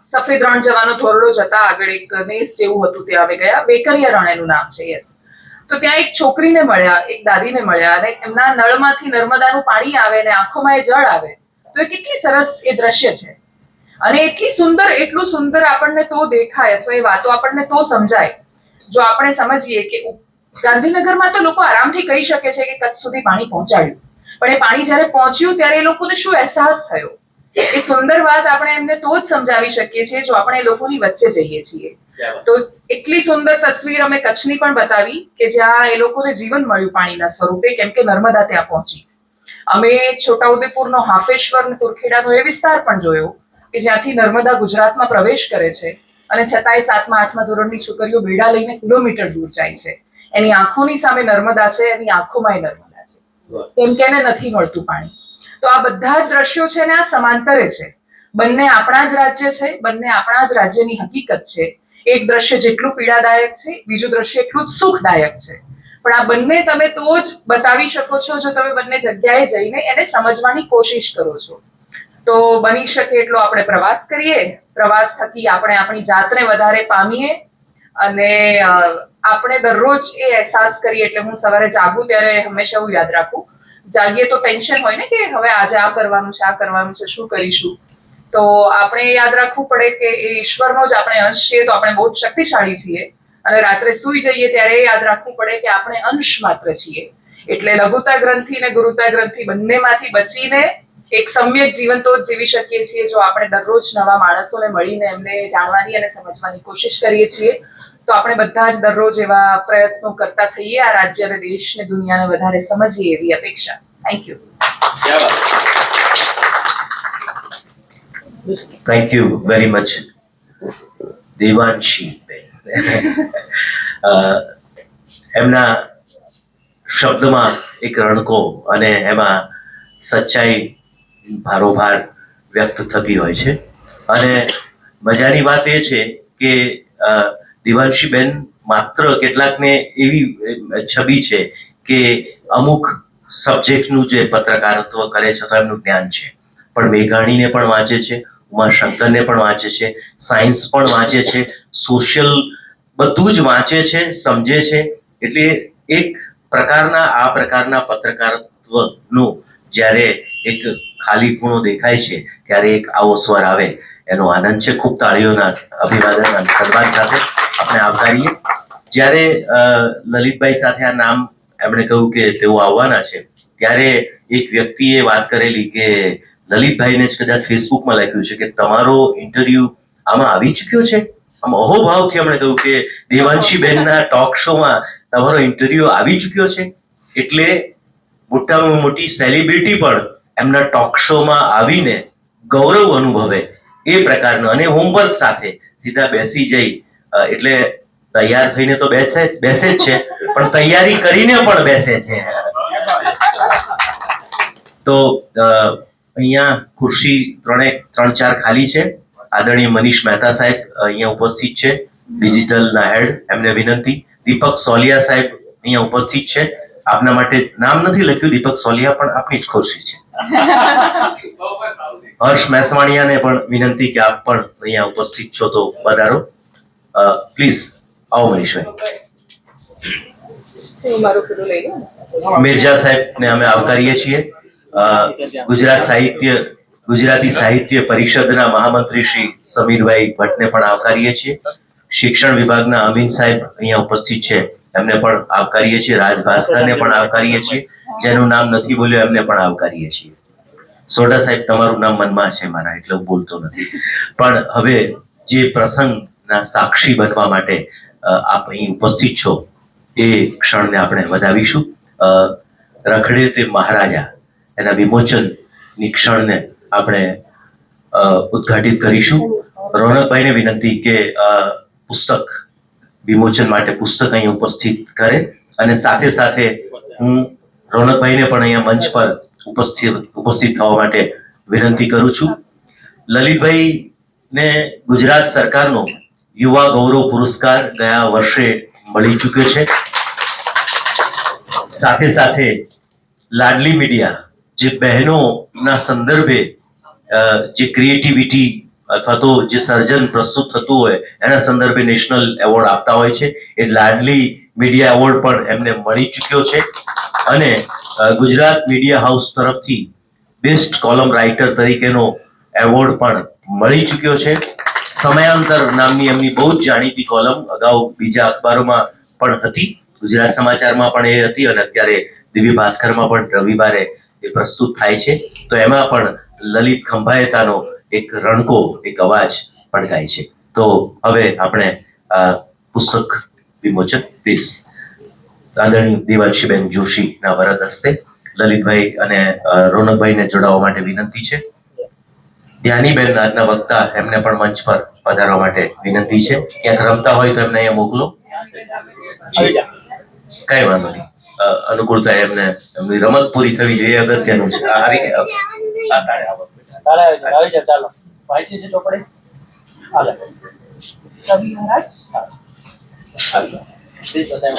સફેદ રણ જવાનો ધોરડો જતા આગળ એક નેસ જેવું હતું, ત્યાં અમે ગયા. વેકરિયા રણ એનું નામ છે, યસ. તો ત્યાં એક છોકરીને મળ્યા, એક દાદીને મળ્યા અને એમના નળમાંથી નર્મદાનું પાણી આવે અને આંખોમાં એ જળ આવે તો એ કેટલી સરસ એ દ્રશ્ય છે. અને એટલું સુંદર આપણને તો દેખાય અથવા એ વાતો આપણને તો સમજાય જો આપણે સમજીએ કે ગાંધીનગરમાં તો લોકો આરામથી કહી શકે છે કે કચ્છ સુધી પાણી પહોંચાડ્યું, પણ એ પાણી જ્યારે પહોંચ્યું ત્યારે એ લોકોને શું અહેસાસ થયો, એ સુંદર વાત આપણે એમને તો જ સમજાવી શકીએ છીએ જો આપણે એ લોકોની વચ્ચે જઈએ છીએ. તો એટલી સુંદર તસવીર અમે કચ્છની પણ બતાવી કે જ્યાં એ લોકોને જીવન મળ્યું પાણીના સ્વરૂપે, કેમ કે નર્મદા ત્યાં પહોંચી. અમે છોટાઉદેપુરનો હાફેશ્વર ને તુરખેડાનો એ વિસ્તાર પણ જોયો કે જ્યાંથી નર્મદા ગુજરાતમાં પ્રવેશ કરે છે અને છતાંય 7મા 8મા ધોરણની છોકરીઓ બેડા લઈને કિલોમીટર દૂર જાય છે. એની આંખોની સામે નર્મદા છે, એની આંખોમાં નર્મદા છે, કેમ કે એને નથી મળતું પાણી. તો આ બધા જ દ્રશ્યો છે ને આ સમાંતરે છે. બંને આપણા જ રાજ્ય છે, બંને આપણા જ રાજ્યની હકીકત છે. એક દ્રશ્ય જેટલું પીડાદાયક છે, બીજું દ્રશ્ય એટલું જ સુખદાયક છે. પણ આ બંને તમે તો જ બતાવી શકો છો જો તમે બંને જગ્યાએ જઈને એને સમજવાની કોશિશ કરો છો. તો બની શકે એટલો આપણે પ્રવાસ કરીએ, પ્રવાસ થકી આપણે આપણી જાતને વધારે પામીએ અને આપણે દરરોજ એ અહેસાસ કરીએ. એટલે હું સવારે જાગું ત્યારે હંમેશા એવું યાદ રાખું, જાગીએ તો ટેન્શન હોય ને કે હવે આજે આ કરવાનું છે, આ કરવાનું છે, શું કરીશું. તો આપણે યાદ રાખવું પડે કે એ ઈશ્વરનો જ આપણે અંશ છીએ, તો આપણે બહુ જ શક્તિશાળી છીએ. અને રાત્રે સૂઈ જઈએ ત્યારે યાદ રાખવું પડે કે આપણે અંશ માત્ર છીએ. એટલે લઘુતા ગ્રંથિ ને ગુરુતા ગ્રંથિ બંનેમાંથી બચીને એક સમ્યક જીવન તો જ જીવી શકીએ છીએ જો આપણે દરરોજ નવા માણસોને મળીને એમને જાણવાની અને સમજવાની કોશિશ કરીએ છીએ. તો આપણે બધા જ દરરોજ એવા પ્રયત્નો કરતા થઈએ, આ રાજ્ય અને દેશ ને દુનિયાને વધારે સમજીએ એવી અપેક્ષા. Thank you. Thank you very much Devanshi બેન. એમના શબ્દમાં એક રણકો અને એમાં સચ્ચાઈ ભારોભાર વ્યક્ત થતી હોય છે. અને મજાની વાત એ છે કે દેવાંશી બેન માત્ર કેટલાકને એવી છબી છે કે અમુક સબ્જેક્ટનું જે પત્રકારત્વ કરે છે તો એમનું જ્ઞાન છે, પણ મેઘાણીને પણ વાંચે છે, ઉમાશંકરને પણ વાંચે છે, સાયન્સ પણ વાંચે છે, સોશિયલ બધું જ વાંચે છે, સમજે છે. એટલે એક આ પ્રકારના પત્રકારત્વનું જ્યારે એક ખાલી ખૂણો દેખાય છે ત્યારે એક આવો સ્વર આવે એનો આનંદ છે. ખૂબ તાળીઓના અભિવાદન અને સન્માન સાથે આપણે આવકારીએ. જ્યારે લલિતભાઈ સાથે આ નામ એમણે કહ્યું કે તેઓ આવવાના છે ત્યારે એક વ્યક્તિએ વાત કરેલી કે લલિતભાઈને જ કદાચ ફેસબુકમાં લખ્યું છે કે તમારો ઇન્ટરવ્યુ આમાં આવી ચૂક્યો છે. આમ અહોભાવથી એમણે કહ્યું કે દેવાંશી બેનના ટોક શોમાં તમારો ઇન્ટરવ્યુ આવી ચૂક્યો છે. એટલે મોટામાં મોટી સેલિબ્રિટી પણ એમના ટોક શોમાં આવીને ગૌરવ અનુભવે એ પ્રકારનો, અને હોમવર્ક સાથે સીધા બેસી જઈ એટલે તૈયાર થઈને તો બેસે જ છે, પણ તૈયારી કરીને પણ બેસે છે. તો અહીંયા ખુરશી 3-4 ખાલી છે. આદરણીય મનીષ મહેતા સાહેબ અહીંયા ઉપસ્થિત છે, ડિજિટલના હેડ. એમને વિનંતી. દીપક સોલિયા સાહેબ અહીંયા ઉપસ્થિત છે. આપના માટે નામ નથી લખ્યું, દીપક સોલિયા, પણ આપની જ ખુરશી છે. હર્ષ મેસવાણિયાને પણ વિનંતી કે આપ પણ અહીંયા ઉપસ્થિત છો તો પધારો. પ્લીઝ આવો મનીષભાઈ. મિર્ઝા સાહેબને અમે આવકારીએ છીએ. ગુજરાતી સાહિત્ય પરિષદના મહામંત્રી શ્રી સમીરભાઈ ભટ્ટને પણ આવકારીએ છીએ. શિક્ષણ વિભાગના અમીન સાહેબ અહીંયા ઉપસ્થિત છે, એમને પણ આવકારીએ છીએ. રાજભાસ્કરને પણ આવકારીએ છીએ. જેનું નામ નથી બોલ્યો એમને પણ આવકારીએ છીએ. સોઢા સાહેબ, તમારું નામ મનમાં છે મારા, એટલે હું બોલતો નથી. પણ હવે જે પ્રસંગના સાક્ષી બનવા માટે આપ અહીં ઉપસ્થિત છો એ ક્ષણને આપણે વધાવીશું. રખડે તે મહારાજા એના વિમોચનની ક્ષણને આપણે ઉદ્ઘાટિત કરીશું. રોનકભાઈને વિનંતી કે પુસ્તક વિમોચન માટે પુસ્તક અહીં ઉપસ્થિત કરે, અને સાથે સાથે હું રોનકભાઈને પણ અહીંયા મંચ પર ઉપસ્થિત થવા માટે વિનંતી કરું છું. લલિતભાઈને ગુજરાત સરકારનો યુવા ગૌરવ પુરસ્કાર ગયા વર્ષે મળી ચૂક્યો છે. સાથે સાથે લાડલી મીડિયા જે બહેનોના સંદર્ભે જે ક્રિએટિવિટી અથવા તો જે સર્જન પ્રસ્તુત થતું હોય એના સંદર્ભે નેશનલ એવોર્ડ આપતા હોય છે, એ લાડલી મીડિયા એવોર્ડ પણ એમને મળી ચૂક્યો છે. અને ગુજરાત મીડિયા હાઉસ તરફથી બેસ્ટ કોલમ રાઇટર તરીકેનો એવોર્ડ પણ મળી ચૂક્યો છે. સમયાંતર નામની એમની બહુ જ જાણીતી કોલમ અગાઉ બીજા અખબારોમાં પણ હતી, ગુજરાત સમાચારમાં પણ એ હતી અને અત્યારે દિવ્ય ભાસ્કરમાં પણ રવિવારે એ પ્રસ્તુત થાય છે. તો એમાં પણ લલિત ખંભાએતાનો એક રણકો, એક અવાજ પડકાય છે. તો હવે આપણે આ પુસ્તક વિમોચન પ્લીઝ આદરણીય દેવાંશીબેન જોશીના વરદ હસ્તે લલિતભાઈ અને રોનકભાઈને જોડાવા માટે વિનંતી છે. ધ્યાનીબેન આજના વક્તા, એમને પણ મંચ પર પધારવા માટે વિનંતી છે. ક્યાંક રમતા હોય તો એમને અહીંયા મોકલો. કઈ વાંધો નહીં, અનુકૂળતા એમને એમની રમત પૂરી થવી જોઈએ, અગત્યનું છે. આવી ગયા. આવી જા, ચાલો વાંચી છે ચોપડી. હાલે રવિ મહારાજ આવી જા. સીટ પર સાહેબ.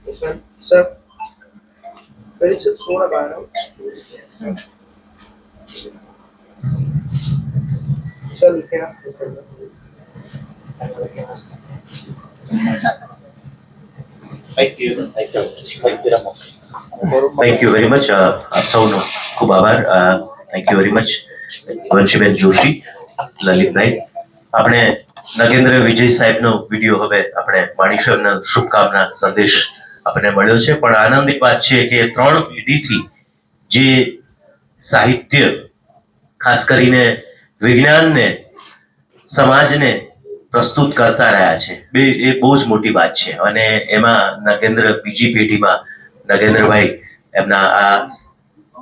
This one, sir. Where is it? Throw a bar out. Sir, we cannot. Thank you રમો. Thank you very much. આપ સૌનો ખૂબ આભાર. થેન્ક યુ વેરી મચ વંશીબેન જોશી, લલિતભાઈ. આપણે નગેન્દ્ર વિજય સાહેબનો વિડીયો હવે આપણે માણીશું. એમનો શુભકામના સંદેશ આપણને મળ્યો છે. પણ આનંદની વાત છે કે 3 પેઢીથી જે સાહિત્ય, ખાસ કરીને વિજ્ઞાનને, સમાજને પ્રસ્તુત કરતા રહ્યા છે, એ બહુ જ મોટી વાત છે. અને એમાં નગેન્દ્ર બીજી પેઢીમાં નગેન્દ્રભાઈ એમના આ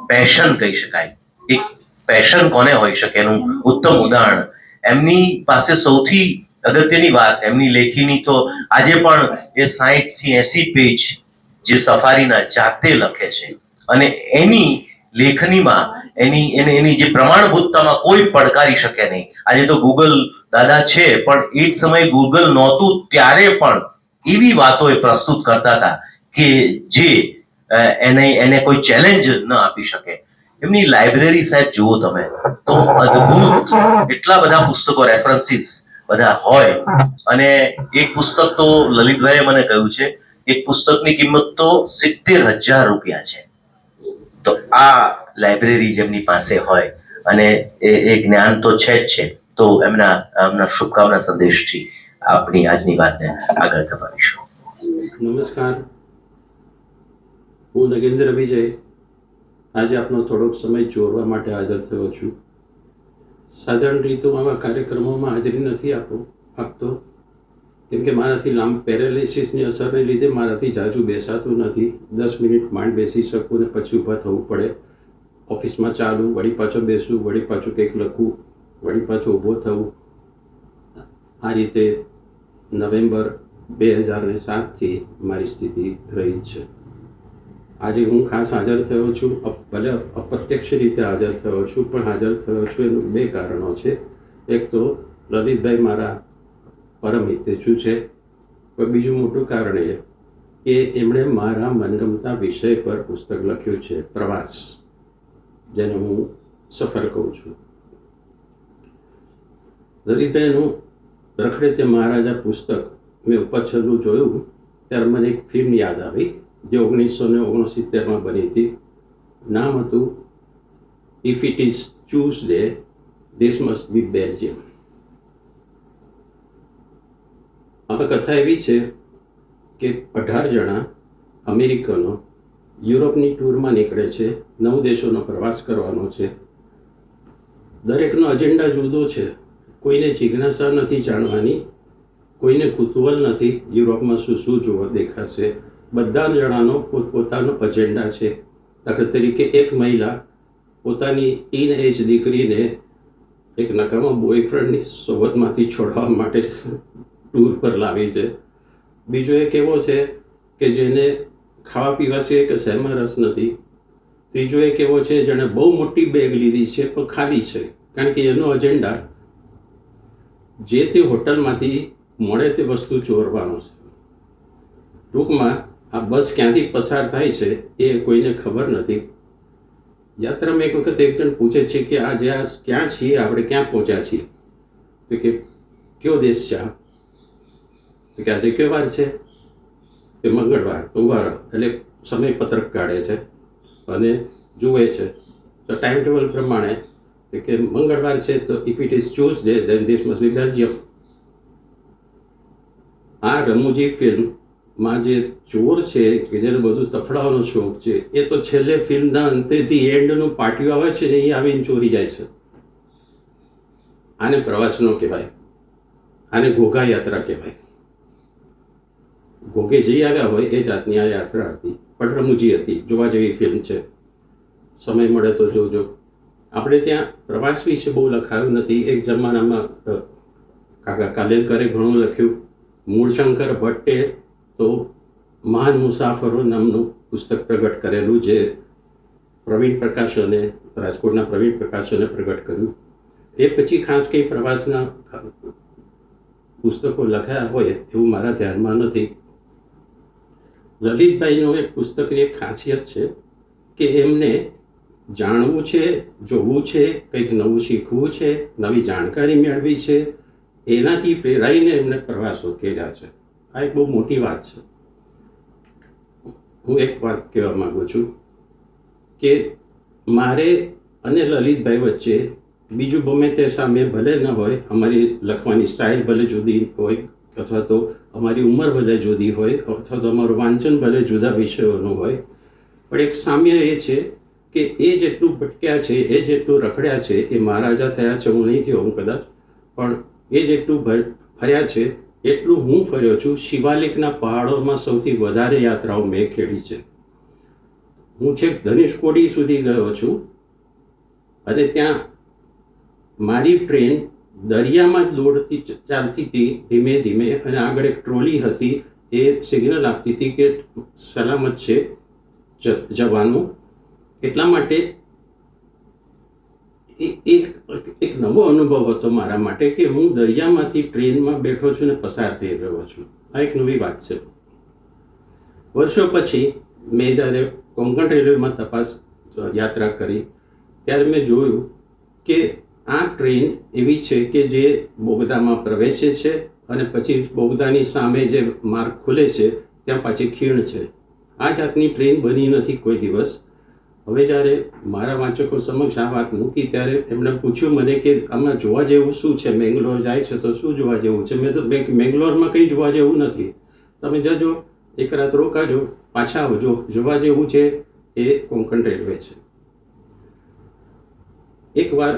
પેશન કહી શકાય, એક પેશન કોને હોઈ શકે એનું ઉત્તમ ઉદાહરણ. એમની પાસે સૌથી અગત્યની વાત એમની લેખીની તો આજે પણ એ 60 થી 80 પેજ જે સફારીના જાતે લખે છે અને એની લેખનીમાં એની જે પ્રમાણભૂતતામાં કોઈ પડકારી શકે નહીં. આજે તો ગૂગલ દાદા છે, પણ એક સમયે ગૂગલ નહોતું ત્યારે પણ એવી વાતો એ પ્રસ્તુત કરતા હતા કે જે એને કોઈ ચેલેન્જ ન આપી શકે. એમની લાઇબ્રેરી સાહેબ જુઓ તમે તો અદ્ભુત, એટલા બધા પુસ્તકો, રેફરન્સીસ બધા હોય. અને એક પુસ્તક તો લલિતભાઈએ મને કહ્યું છે, એક પુસ્તકની કિંમત તો 70,000 રૂપિયા છે. તો આ લાઇબ્રેરી જેમની પાસે હોય અને એ જ્ઞાન તો છે જ છે. તો એમના શુભકામના સંદેશથી આપણી આજની વાતને આગળ ધપાવીશું. નમસ્કાર, હું નગેન્દ્ર વિજય આજે આપનો થોડોક સમય જોડવા માટે હાજર થયો છું. સાધારણ રીતે હું આવા કાર્યક્રમોમાં હાજરી નથી આપતો કેમ કે મારાથી પેરાલિસિસની અસરને લીધે મારાથી જાજુ બેસાતું નથી. 10 મિનિટ માંડ બેસી શકું ને પછી ઊભા થવું પડે. ઓફિસમાં ચાલુ, વળી પાછો બેસવું, વળી પાછું કંઈક લખવું, વળી પાછો ઊભો થવું. આ રીતે નવેમ્બર 2007થી મારી સ્થિતિ રહી છે. આજે હું ખાસ હાજર થયો છું, ભલે અપ્રત્યક્ષ રીતે હાજર થયો છું, પણ હાજર થયો છું એનું 2 કારણો છે. એક તો લલિતભાઈ મારા પરમ હિતેચ્છુ છે, પણ બીજું મોટું કારણ એ કે એમણે મારા મનગમતા વિષય પર પુસ્તક લખ્યું છે, પ્રવાસ, જેને હું સફર કહું છું. લલિતભાઈનું રખડે તે મહારાજા પુસ્તક મેં ઉપર છેલ્લું જોયું ત્યારે મને એક ફિલ્મ યાદ આવી જે 1969માં બની હતી. નામ હતું if it is Tuesday this must be Belgium. આમાં કથા એવી છે કે 18 જણા અમેરિકનો યુરોપની ટૂરમાં નીકળે છે. 9 દેશોનો પ્રવાસ કરવાનો છે. દરેકનો એજન્ડા જુદો છે. કોઈને જિજ્ઞાસા નથી જાણવાની, કોઈને કુતૂહલ નથી યુરોપમાં શું શું જોવા દેખાશે. બધા જણાનો પોતપોતાનો એજન્ડા છે. દાખલા તરીકે એક મહિલા પોતાની ટીન એજ દીકરીને એક નકામા બોયફ્રેન્ડની સોબતમાંથી છોડવા માટે ટૂર પર લાવી છે. બીજો એક એવો છે કે જેને ખાવા પીવા સિવાય કે શહેરમાં રસ નથી. ત્રીજો એક એવો છે જેણે બહુ મોટી બેગ લીધી છે પણ ખાલી છે, કારણ કે એનો એજન્ડા જે તે હોટલમાંથી મળે તે વસ્તુ ચોરવાનો છે. ટૂંકમાં આ બસ ક્યાંથી પસાર થાય છે એ કોઈને ખબર નથી. યાત્રામાં એક વખત એક જણ પૂછે છે કે આ ક્યાં છીએ, આપણે ક્યાં પહોંચ્યા છીએ? તો કે કયો દેશ છે આ? તો કે આજે કયો વાર છે? કે મંગળવાર. તો ઉભા રહો. એટલે સમયપત્રક કાઢે છે અને જુએ છે તો ટાઈમ ટેબલ પ્રમાણે કે મંગળવાર છે, તો if it is Tuesday then this must be Belgium. આ રમૂજી ફિલ્મમાં જે ચોર છે કે જેને બધું તફડાવાનો શોખ છે, એ તો છેલ્લે ફિલ્મના અંતેથી એન્ડનું પાટિયું આવે છે ને એ આવીને ચોરી જાય છે. આને પ્રવાસ ન કહેવાય, આને ઘોઘા યાત્રા કહેવાય. ઘોઘે જઈ આવ્યા હોય એ જાતની આ યાત્રા હતી, પણ રમૂજી હતી, જોવા જેવી ફિલ્મ છે. સમય મળે તો જોજો. આપણે ત્યાં પ્રવાસ વિશે બહુ લખાયું નથી. એક જમાનામાં કાકા કાલેલકરે ઘણું લખ્યું. મૂળશંકર ભટ્ટે તો મહાન મુસાફરો નામનું પુસ્તક પ્રગટ કરેલું, જે પ્રવીણ પ્રકાશને, રાજકોટના પ્રવીણ પ્રકાશને પ્રગટ કર્યું. એ પછી ખાસ કંઈ પ્રવાસના પુસ્તકો લખાયા હોય એવું મારા ધ્યાનમાં નથી. લલિતભાઈનું એક પુસ્તકની એક ખાસિયત છે કે એમને જાણવું છે, જોવું છે, કંઈક નવું શીખવું છે, નવી જાણકારી મેળવી છે, એનાથી પ્રેરાઈને એમને પ્રવાસો કર્યા છે. આ એક બહુ મોટી વાત છે. હું એક વાત કહેવા માગું છું કે મારે અને લલિતભાઈ વચ્ચે બીજું ગમે તે સામે ભલે ન હોય, અમારી લખવાની સ્ટાઇલ ભલે જુદી હોય, અથવા તો અમારી ઉંમર ભલે જુદી હોય, અથવા તો અમારું વાંચન ભલે જુદા વિષયોનું હોય, પણ એક સામ્ય એ છે કે એ જેટલું ભટક્યા છે, એ જેટલું રખડ્યા છે, એ મહારાજા થયા છે, હું નહીં થયો હું કદાચ, પણ એ જેટલું ફર્યા છે એટલું હું ફર્યો છું. શિવાલિકના પહાડોમાં સૌથી વધારે યાત્રાઓ મેં ખેડી છે. હું છેક ધનુષકોડી સુધી ગયો છું અને ત્યાં મારી ટ્રેન દરિયામાં જ દોડતી ચાલતી હતી ધીમે ધીમે, અને આગળ એક ટ્રોલી હતી, એ સિગ્નલ આપતી હતી કે સલામત છે જવાનું. એટલા માટે એક નવો અનુભવ હતો મારા માટે કે હું દરિયામાંથી ટ્રેનમાં બેઠો છું ને પસાર થઈ રહ્યો છું. આ એક નવી વાત છે. વર્ષો પછી મેં જ્યારે કોંકણ રેલવેમાં યાત્રા કરી ત્યારે મેં જોયું કે આ ટ્રેન એવી છે કે જે બોગદામાં પ્રવેશે છે અને પછી બોગદાની સામે જે માર્ગ ખુલે છે ત્યાં પાછી ખીણ છે. આ જાતની ટ્રેન બની નથી કોઈ દિવસ. હવે જ્યારે મારા વાંચકો સમક્ષ આ વાત મૂકી ત્યારે એમણે પૂછ્યું મને કે આમાં જોવા જેવું શું છે? મેંગ્લોર જાય છે તો શું જોવા જેવું છે? મેં તો મેંગ્લોરમાં કંઈ જોવા જેવું નથી, તમે જજો, એક રાત રોકાજો, પાછા આવજો. જોવા જેવું છે એ કોંકણ રેલવે છે. એકવાર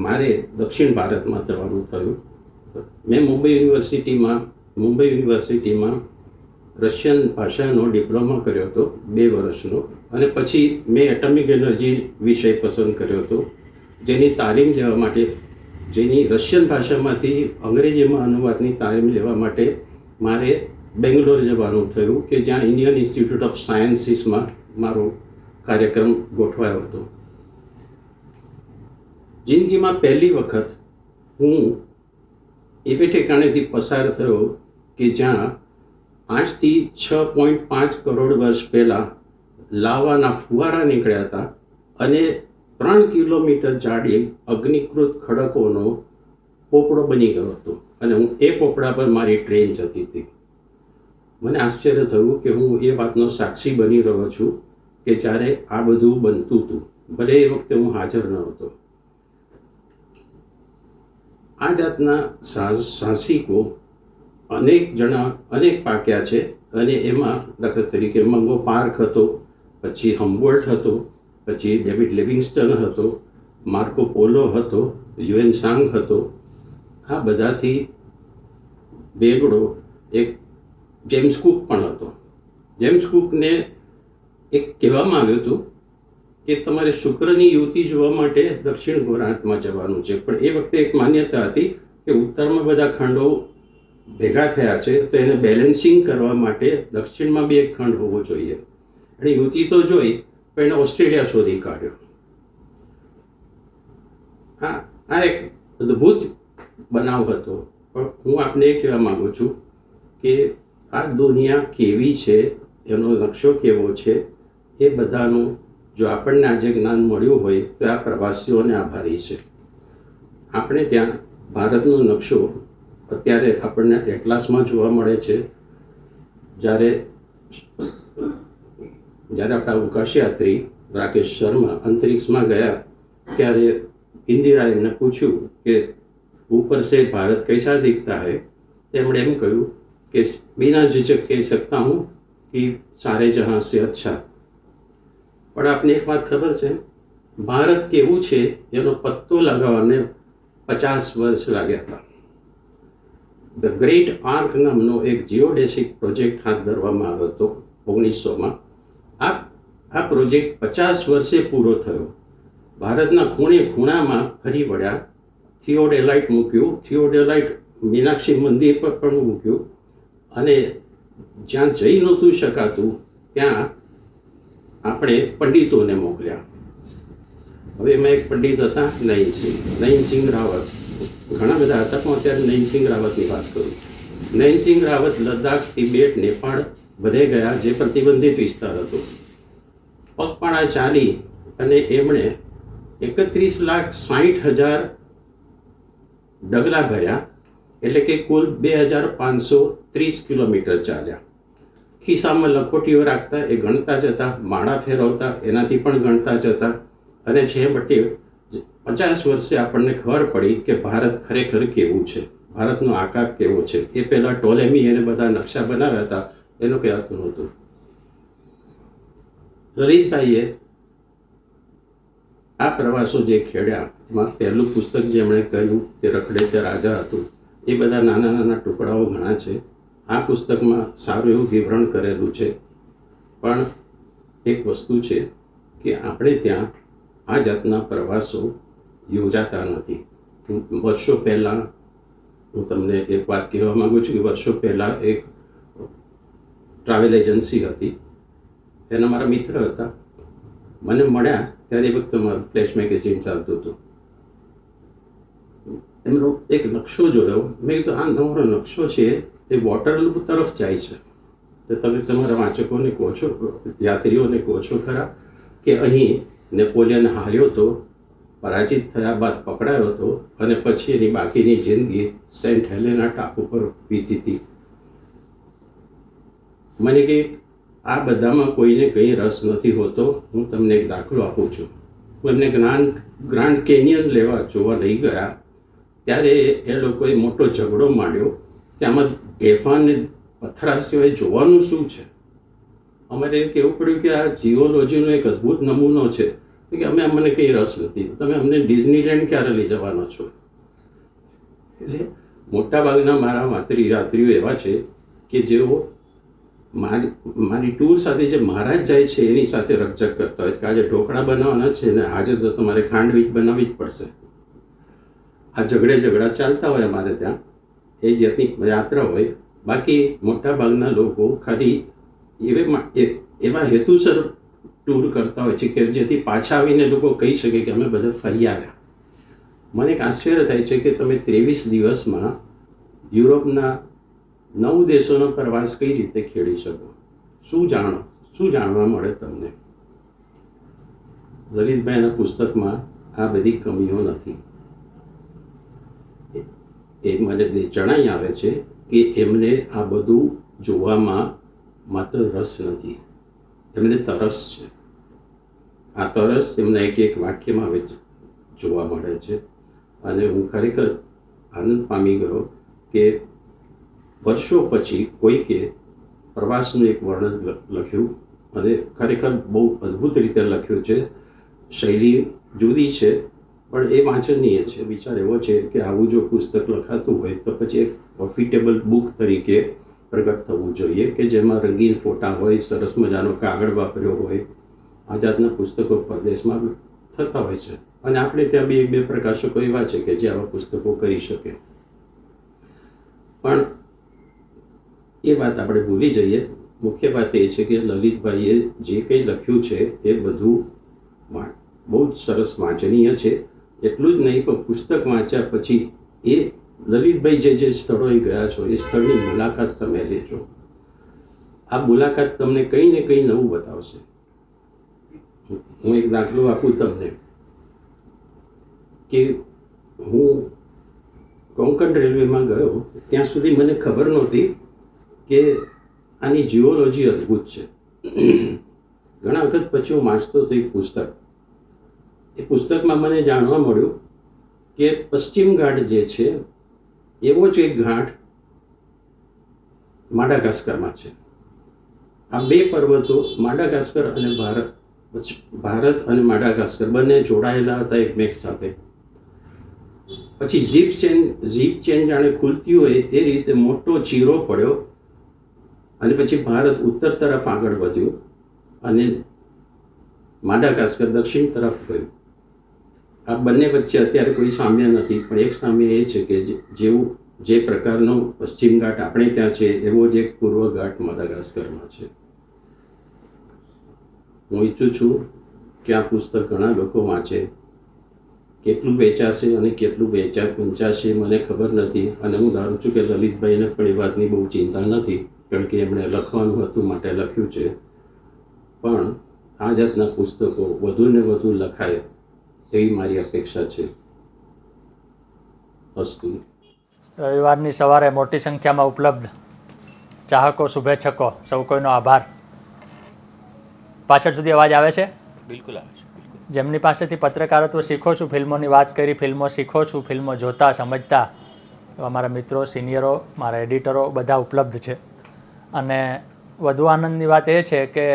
મારે દક્ષિણ ભારતમાં જવાનું થયું. મેં મુંબઈ યુનિવર્સિટીમાં રશિયન ભાષાનો ડિપ્લોમા કર્યો હતો 2 વર્ષનો, અને પછી મેં એટમિક એનર્જી વિષય પસંદ કર્યો હતો, જેની તાલીમ લેવા માટે, જેની રશિયન ભાષામાંથી અંગ્રેજીમાં અનુવાદની તાલીમ લેવા માટે મારે બેંગ્લોર જવાનું થયું, કે જ્યાં ઇન્ડિયન ઇન્સ્ટિટ્યૂટ ઓફ સાયન્સીસમાં મારો કાર્યક્રમ ગોઠવાયો હતો. જિંદગીમાં પહેલી વખત હું એવી ઠેકાણેથી પસાર થયો કે જ્યાં આજથી 6.5 કરોડ વર્ષ પહેલાં લાવાના ફુવારા નીકળ્યા હતા અને 3 કિલોમીટર જાડી અગ્નિકૃત ખડકોનો પોપડો બની ગયો હતો, અને એ પોપડા પર મારી ટ્રેન જતી હતી. મને આશ્ચર્ય થયું કે હું એ વાતનો સાક્ષી બની રહ્યો છું કે જ્યારે આ બધું બનતું હતું, ભલે એ વખતે હું હાજર ન હતો. આ જાતના સાહસિકો અનેક પાક્યા છે, અને એમાં દાખલા તરીકે મંગો પાર્ક હતો, પછી હમ્બોલ્ટ હતો, પછી ડેવિડ લિવિંગસ્ટન હતો, માર્કો પોલો હતો, યુએન સાંગ હતો. આ બધાથી બેગડો એક જેમ્સ કુક પણ હતો. જેમ્સ કુકને એક કહેવામાં આવ્યું હતું કે તમારે શુક્રની યુતિ જોવા માટે દક્ષિણ ગોળાર્ધમાં જવાનું છે, પણ એ વખતે એક માન્યતા હતી કે ઉત્તરમાં બધા ખંડો ભેગા થયા છે, તો એને બેલેન્સિંગ કરવા માટે દક્ષિણમાં બી એક ખંડ હોવો જોઈએ. અને યુતિ તો જોઈ, પણ એને ઓસ્ટ્રેલિયા શોધી કાઢ્યો. આ એક અદ્ભુત બનાવ હતો. પણ હું આપને એ કહેવા માગું છું કે આ દુનિયા કેવી છે એનો નકશો કેવો છે, એ બધાનું જો આપણને આજે જ્ઞાન મળ્યું હોય તો આ પ્રવાસીઓને આભારી છે. આપણે ત્યાં ભારતનો નકશો અત્યારે આપણને એટલાસમાં જોવા મળે છે. જ્યારે આપણા અવકાશયાત્રી રાકેશ શર્મા અંતરિક્ષમાં ગયા ત્યારે ઇન્દિરાએ એમને પૂછ્યું કે ऊपर से भारत कैसा दिखता है, તેમણે એમ કહ્યું કે बिना झिझक कह सकता हूँ कि सारे जहां से अच्छा. પણ આપને એક વાત ખબર છે, ભારત કેવું છે એનો પત્તો લગાવવાને 50 વર્ષ લાગ્યા હતા. ધ ગ્રેટ આર્ક નામનો એક જીઓડેસિક પ્રોજેક્ટ હાથ ધરવામાં આવ્યો હતો 1900માં. આ પ્રોજેક્ટ 50 વર્ષે પૂરો થયો. ભારતના ખૂણે ખૂણામાં ફરી વળ્યા, થિયોડેલાઇટ મૂક્યું, થિયોડેલાઇટ મીનાક્ષી મંદિર પર પણ મૂક્યું, અને જ્યાં જઈ નહોતું શકાતું ત્યાં આપણે પંડિતોને મોકલ્યા. હવે એમાં એક પંડિત હતા નયનસિંહ રાવત. ઘણા બધા હતા પણ અત્યારે નયનસિંહ રાવતની વાત કરું. નયનસિંહ રાવત લદ્દાખ, તિબેટ, નેપાળ બધે ગયા, જે પ્રતિબંધિત વિસ્તાર હતો. પગપાળા ચાલી અને એમણે 31,60,000 ડગલા ભર્યા, એટલે કે કુલ 2,530 કિલોમીટર ચાલ્યા. ખિસ્સામાં લખોટીઓ રાખતા, એ ગણતા જતા, માળા ફેરવતા, એનાથી પણ ગણતા જતા, અને છેવટે 50 વર્ષે આપણને ખબર પડી કે ભારત ખરેખર કેવું છે, ભારતનો આકાર કેવો છે. એ પહેલાં ટોલેમી એને બધા નકશા બનાવ્યા હતા, એનો કંઈ અર્થ નહોતું. લલિતભાઈએ આ પ્રવાસો જે ખેડ્યા એમાં પહેલું પુસ્તક જે એમણે કહ્યું તે રખડે તે રાજા હતું. એ બધા નાના નાના ટુકડાઓ ઘણા છે. આ પુસ્તકમાં સારું એવું વિવરણ કરેલું છે. પણ એક વસ્તુ છે કે આપણે ત્યાં આ જાતના પ્રવાસો યોજાતા નથી. વર્ષો પહેલાં હું તમને એક વાત કહેવા માગું છું કે વર્ષો પહેલાં એક ટ્રાવેલ એજન્સી હતી, એના મારા મિત્ર હતા. મને મળ્યા ત્યારે એ વખતે મારું ફ્લેશ મેગેઝિન ચાલતું હતું. એમનો એક નકશો જોયો. મેં કીધું આ નવો નકશો છે એ વોટરલૂ તરફ જાય છે, તો તમે તમારા વાંચકોને કહો છો, યાત્રીઓને કહો છો ખરા કે અહીં નેપોલિયન હાર્યો હતો, પરાજિત થયા બાદ પકડાયો હતો, અને પછી એની બાકીની જિંદગી સેન્ટ હેલેના ટાપુ પર વીતી હતી. મને કે આ બધામાં કોઈને કંઈ રસ નથી હોતો. હું તમને એક દાખલો આપું છું. હું એમને ગ્રાન્ડ કેનિયન લેવા જોવા લઈ ગયા ત્યારે એ લોકોએ મોટો ઝઘડો માંડ્યો કે આમાં ઢેફાને પથરા સિવાય જોવાનું શું છે. અમારે કહેવું પડ્યું કે આ જીઓલોજીનો એક અદ્ભુત નમૂનો છે, કે અમને કંઈ રસ નથી, તમે અમને ડિઝનીલેન્ડ ક્યારે લઈ જવાનો છો. એટલે મોટાભાગના મારા યાત્રીઓ એવા છે કે જેઓ મારી ટૂર સાથે જે મહારાજ જાય છે એની સાથે રકઝક કરતા હોય કે આજે ઢોકળા બનાવવાના છે ને આજે તો તમારે ખાંડવી બનાવવી જ પડશે. આ ઝઘડા ચાલતા હોય અમારે ત્યાં, એ જાતની યાત્રા હોય. બાકી મોટાભાગના લોકો ખાલી એવા હેતુસર ટૂર કરતા હોય છે કે જેથી પાછા આવીને લોકો કહી શકે કે અમે બધા ફરી આવ્યા. મને એક આશ્ચર્ય થાય છે કે તમે 23 દિવસમાં યુરોપના 9 દેશોનો પ્રવાસ કઈ રીતે ખેડી શકો? શું જાણવા મળે તમને? લલિતભાઈના પુસ્તકમાં આ બધી કમીઓ નથી. એ મને જણાઈ આવે છે કે એમને આ બધું જોવામાં માત્ર રસ નથી, એમને તરસ છે. આ તરસ એમના એક વાક્યમાં જોવા મળે છે. અને હું ખરેખર આનંદ પામી ગયો કે વર્ષો પછી કોઈકે પ્રવાસનું એક વર્ણન લખ્યું, અને ખરેખર બહુ અદ્ભુત રીતે લખ્યું છે. શૈલી જુદી છે પણ એ વાંચનીય છે. વિચાર એવો છે કે આવું જો પુસ્તક લખાતું હોય તો પછી એક પ્રોફિટેબલ બુક તરીકે પ્રગટ થવું જોઈએ, કે જેમાં રંગીન ફોટા હોય, સરસ મજાનો કાગળ વાપર્યો હોય. આ જાતના પુસ્તકો પરદેશમાં થતા હોય છે, અને આપણે ત્યાં બે પ્રકાશકો એવા છે કે જે આવા પુસ્તકો કરી શકે. પણ એ વાત આપણે ભૂલી જઈએ. મુખ્ય વાત એ છે કે લલિતભાઈએ જે કંઈ લખ્યું છે એ બધું બહુ જ સરસ વાંચનીય છે. એટલું જ નહીં પણ પુસ્તક વાંચ્યા પછી એ લલિતભાઈ જે સ્થળોએ ગયા છો એ સ્થળની મુલાકાત તમે લેજો. આ મુલાકાત તમને કંઈ ને કંઈ નવું બતાવશે. હું એક દાખલો આપું તમને કે હું કોંકણ રેલવેમાં ગયો ત્યાં સુધી મને ખબર નહોતી કે આની જીઓલોજી અદ્ભુત છે. ઘણા વખત પછી હું વાંચતો હતો એક પુસ્તક. એ પુસ્તકમાં મને જાણવા મળ્યું કે પશ્ચિમ ઘાટ જે છે એવો જ એક ઘાટ માડાગાસ્કરમાં છે. આ બે પર્વતો માડાગાસ્કર અને ભારત અને માડાગાસ્કર બંને જોડાયેલા હતા એકમેક સાથે. પછી ઝીપ ચેન જાણે ખુલતી હોય એ રીતે મોટો ચીરો પડ્યો અને પછી ભારત ઉત્તર તરફ આગળ વધ્યું અને માડાગાસ્કર દક્ષિણ તરફ ગયું. આ બંને વચ્ચે અત્યારે કોઈ સામ્ય નથી, પણ એક સામ્ય એ છે કે જેવું જે પ્રકારનો પશ્ચિમ ઘાટ આપણે ત્યાં છે એવો જ એક પૂર્વ ઘાટ માડાગાસ્કરમાં છે. હું ઈચ્છું છું કે આ પુસ્તક ઘણા લોકો વાંચે. કેટલું વેચાશે અને કેટલું વંચાશે મને ખબર નથી, અને હું ધારું છું કે લલિતભાઈને પણ એ વાતની બહુ ચિંતા નથી, કારણ કે એમણે લખવાનું હતું માટે લખ્યું છે. પણ આ જાતના પુસ્તકો વધુ ને વધુ લખાય એવી મારી અપેક્ષા છે. અસ્તુ. રવિવારની સવારે મોટી સંખ્યામાં ઉપલબ્ધ ચાહકો, શુભેચ્છકો, સૌ કોઈનો આભાર. પાછળ સુધી અવાજ આવે છે? બિલકુલ આવે છે. જેમની પાસેથી પત્રકારત્વ શીખો છું, ફિલ્મોની વાત કરી, ફિલ્મો શીખો છું, ફિલ્મો જોતા સમજતા એવા મારા મિત્રો, સિનિયરો, મારા એડિટરો બધા ઉપલબ્ધ છે. અને વધુ આનંદની વાત એ છે કે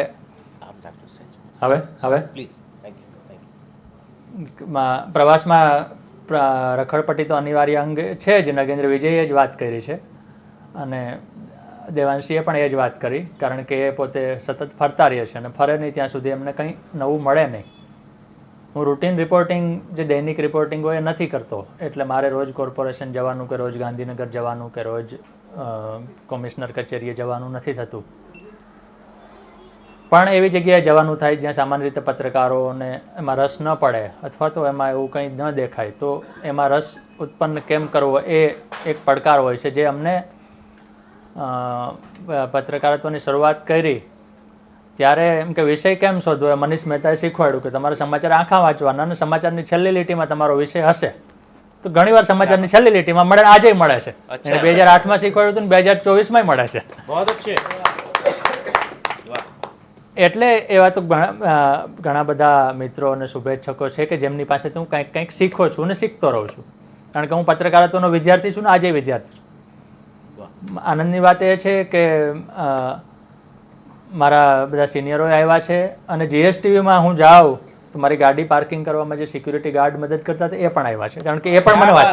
હવે પ્રવાસમાં રખડપટ્ટી તો અનિવાર્ય અંગ છે જ. નગેન્દ્ર વિજયે જ વાત કરી છે અને દેવાંશીએ પણ એ જ વાત કરી, કારણ કે એ પોતે સતત ફરતા રહે છે અને ફરે નહીં ત્યાં સુધી એમને કંઈ નવું મળે નહીં. હું રૂટીન રિપોર્ટિંગ, જે દૈનિક રિપોર્ટિંગ હોય એ નથી કરતો, એટલે મારે રોજ કોર્પોરેશન જવાનું કે રોજ ગાંધીનગર જવાનું કે રોજ કમિશનર કચેરીએ જવાનું નથી થતું. પણ એવી જગ્યાએ જવાનું થાય જ્યાં સામાન્ય રીતે પત્રકારોને એમાં રસ ન પડે, અથવા તો એમાં એવું કંઈ ન દેખાય, તો એમાં રસ ઉત્પન્ન કેમ કરવો એ એક પડકાર હોય છે. જે અમને પત્રકારત્વની શરૂઆત કરી ત્યારે એમ કે વિષય કેમ શોધવો, મનીષ મહેતાએ શીખવાડ્યું કે તમારે સમાચાર આખા વાંચવાના અને સમાચારની છેલ્લી લીટીમાં તમારો વિષય હશે. તો ઘણીવાર સમાચારની છેલ્લી લીટીમાં મળે, આજે મળે છે. 2008માં શીખવાડ્યું હતું ને 2024માં મળે છે. એટલે એવા તો ઘણા બધા મિત્રો અને શુભેચ્છકો છે કે જેમની પાસે હું કંઈક શીખો છું અને શીખતો રહું છું, કારણ કે હું પત્રકારત્વનો વિદ્યાર્થી છું ને આજે વિદ્યાર્થી છું. આનંદની વાત એ છે કે મારા બધા સિનિયરો આવ્યા છે અને જીએસટીવીમાં હું જાઉં તો મારી ગાડી પાર્કિંગ કરવામાં જે સિક્યુરિટી ગાર્ડ મદદ કરતા હતા એ પણ આવ્યા છે, કારણ કે એ પણ મને વાત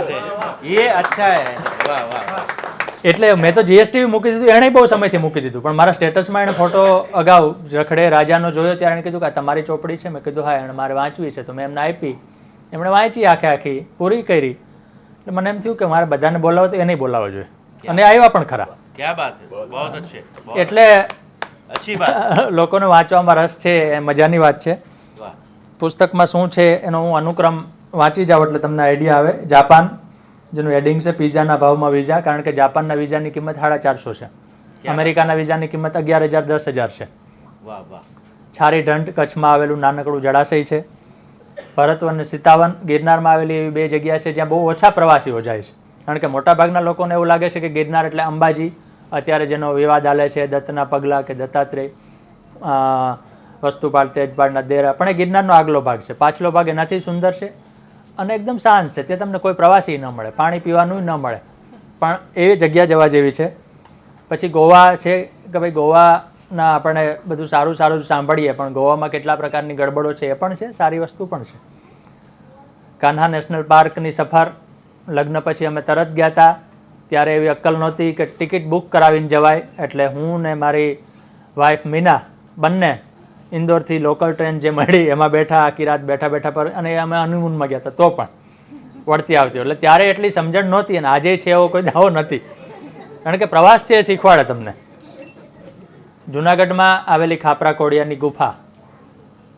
એટલે મેં તો જીએસટીવી મૂકી દીધું, એણે બહુ સમયથી મૂકી દીધું, પણ મારા સ્ટેટસમાં એણે ફોટો અગાઉ રખડે રાજાનો જોયો ત્યારે એણે કીધું કે તમારી ચોપડી છે. મેં કીધું હા, એણે મારે વાંચવી છે, તો મેં એમને આપી. એમણે વાંચી આખી પૂરી કરી. એટલે મને એમ થયું કે મારે બધાને બોલાવો તો એ નહીં બોલાવવો જોઈએ, અને આવ્યા પણ ખરા. એટલે લોકોને વાંચવામાં રસ છે એ મજાની વાત છે. પુસ્તકમાં શું છે એનો હું અનુક્રમ વાંચી જાઉં એટલે તમને આઈડિયા આવે. જાપાન, જેનું હેડિંગ છે પીઝાના ભાવમાં વિઝા, કારણ કે જાપાનના વિઝાની કિંમત 450 છે, અમેરિકાના વિઝાની કિંમત 11,000 10,000 છે. છારી ઢંઢ કચ્છમાં આવેલું નાનકડું જળાશય છે. ભરત અને સીતાવન ગિરનારમાં આવેલી એવી બે જગ્યા છે જ્યાં બહુ ઓછા પ્રવાસીઓ જાય છે, કારણ કે મોટાભાગના લોકોને એવું લાગે છે કે ગિરનાર એટલે અંબાજી, અત્યારે જેનો વિવાદ હાલે છે, દત્તના પગલા કે દત્તાત્રેય, વસ્તુપાલ, તેજપાલના દેરા, પણ એ ગિરનારનો આગલો ભાગ છે. પાછલો ભાગ એનાથી સુંદર છે અને એકદમ શાંત છે. ત્યાં તમને કોઈ પ્રવાસી ન મળે, પાણી પીવાનું ન મળે, પણ એવી જગ્યા જવા જેવી છે. પછી ગોવા છે કે ભાઈ ગોવાના આપણે બધું સારું સારું સાંભળીએ, પણ ગોવામાં કેટલા પ્રકારની ગડબડો છે એ પણ છે, સારી વસ્તુ પણ છે. કાન્હા નેશનલ પાર્કની સફર લગ્ન પછી અમે તરત ગયા હતા, ત્યારે એવી અક્કલ નહોતી કે ટિકિટ બુક કરાવીને જવાય, એટલે હું ને મારી વાઈફ મીના બંને ઇન્દોરથી લોકલ ટ્રેન જે મળી એમાં બેઠા, આખી રાત બેઠા પર, અને અમે હનીમૂનમાં ગયા હતા તો પણ વળતી આવતી. એટલે ત્યારે એટલી સમજણ નહોતી, અને આજે છે એવો કોઈ દાવો નથી, કારણ કે પ્રવાસ છે એ શીખવાડે તમને. જુનાગઢમાં આવેલી ખાપરા કોડિયાની ગુફા,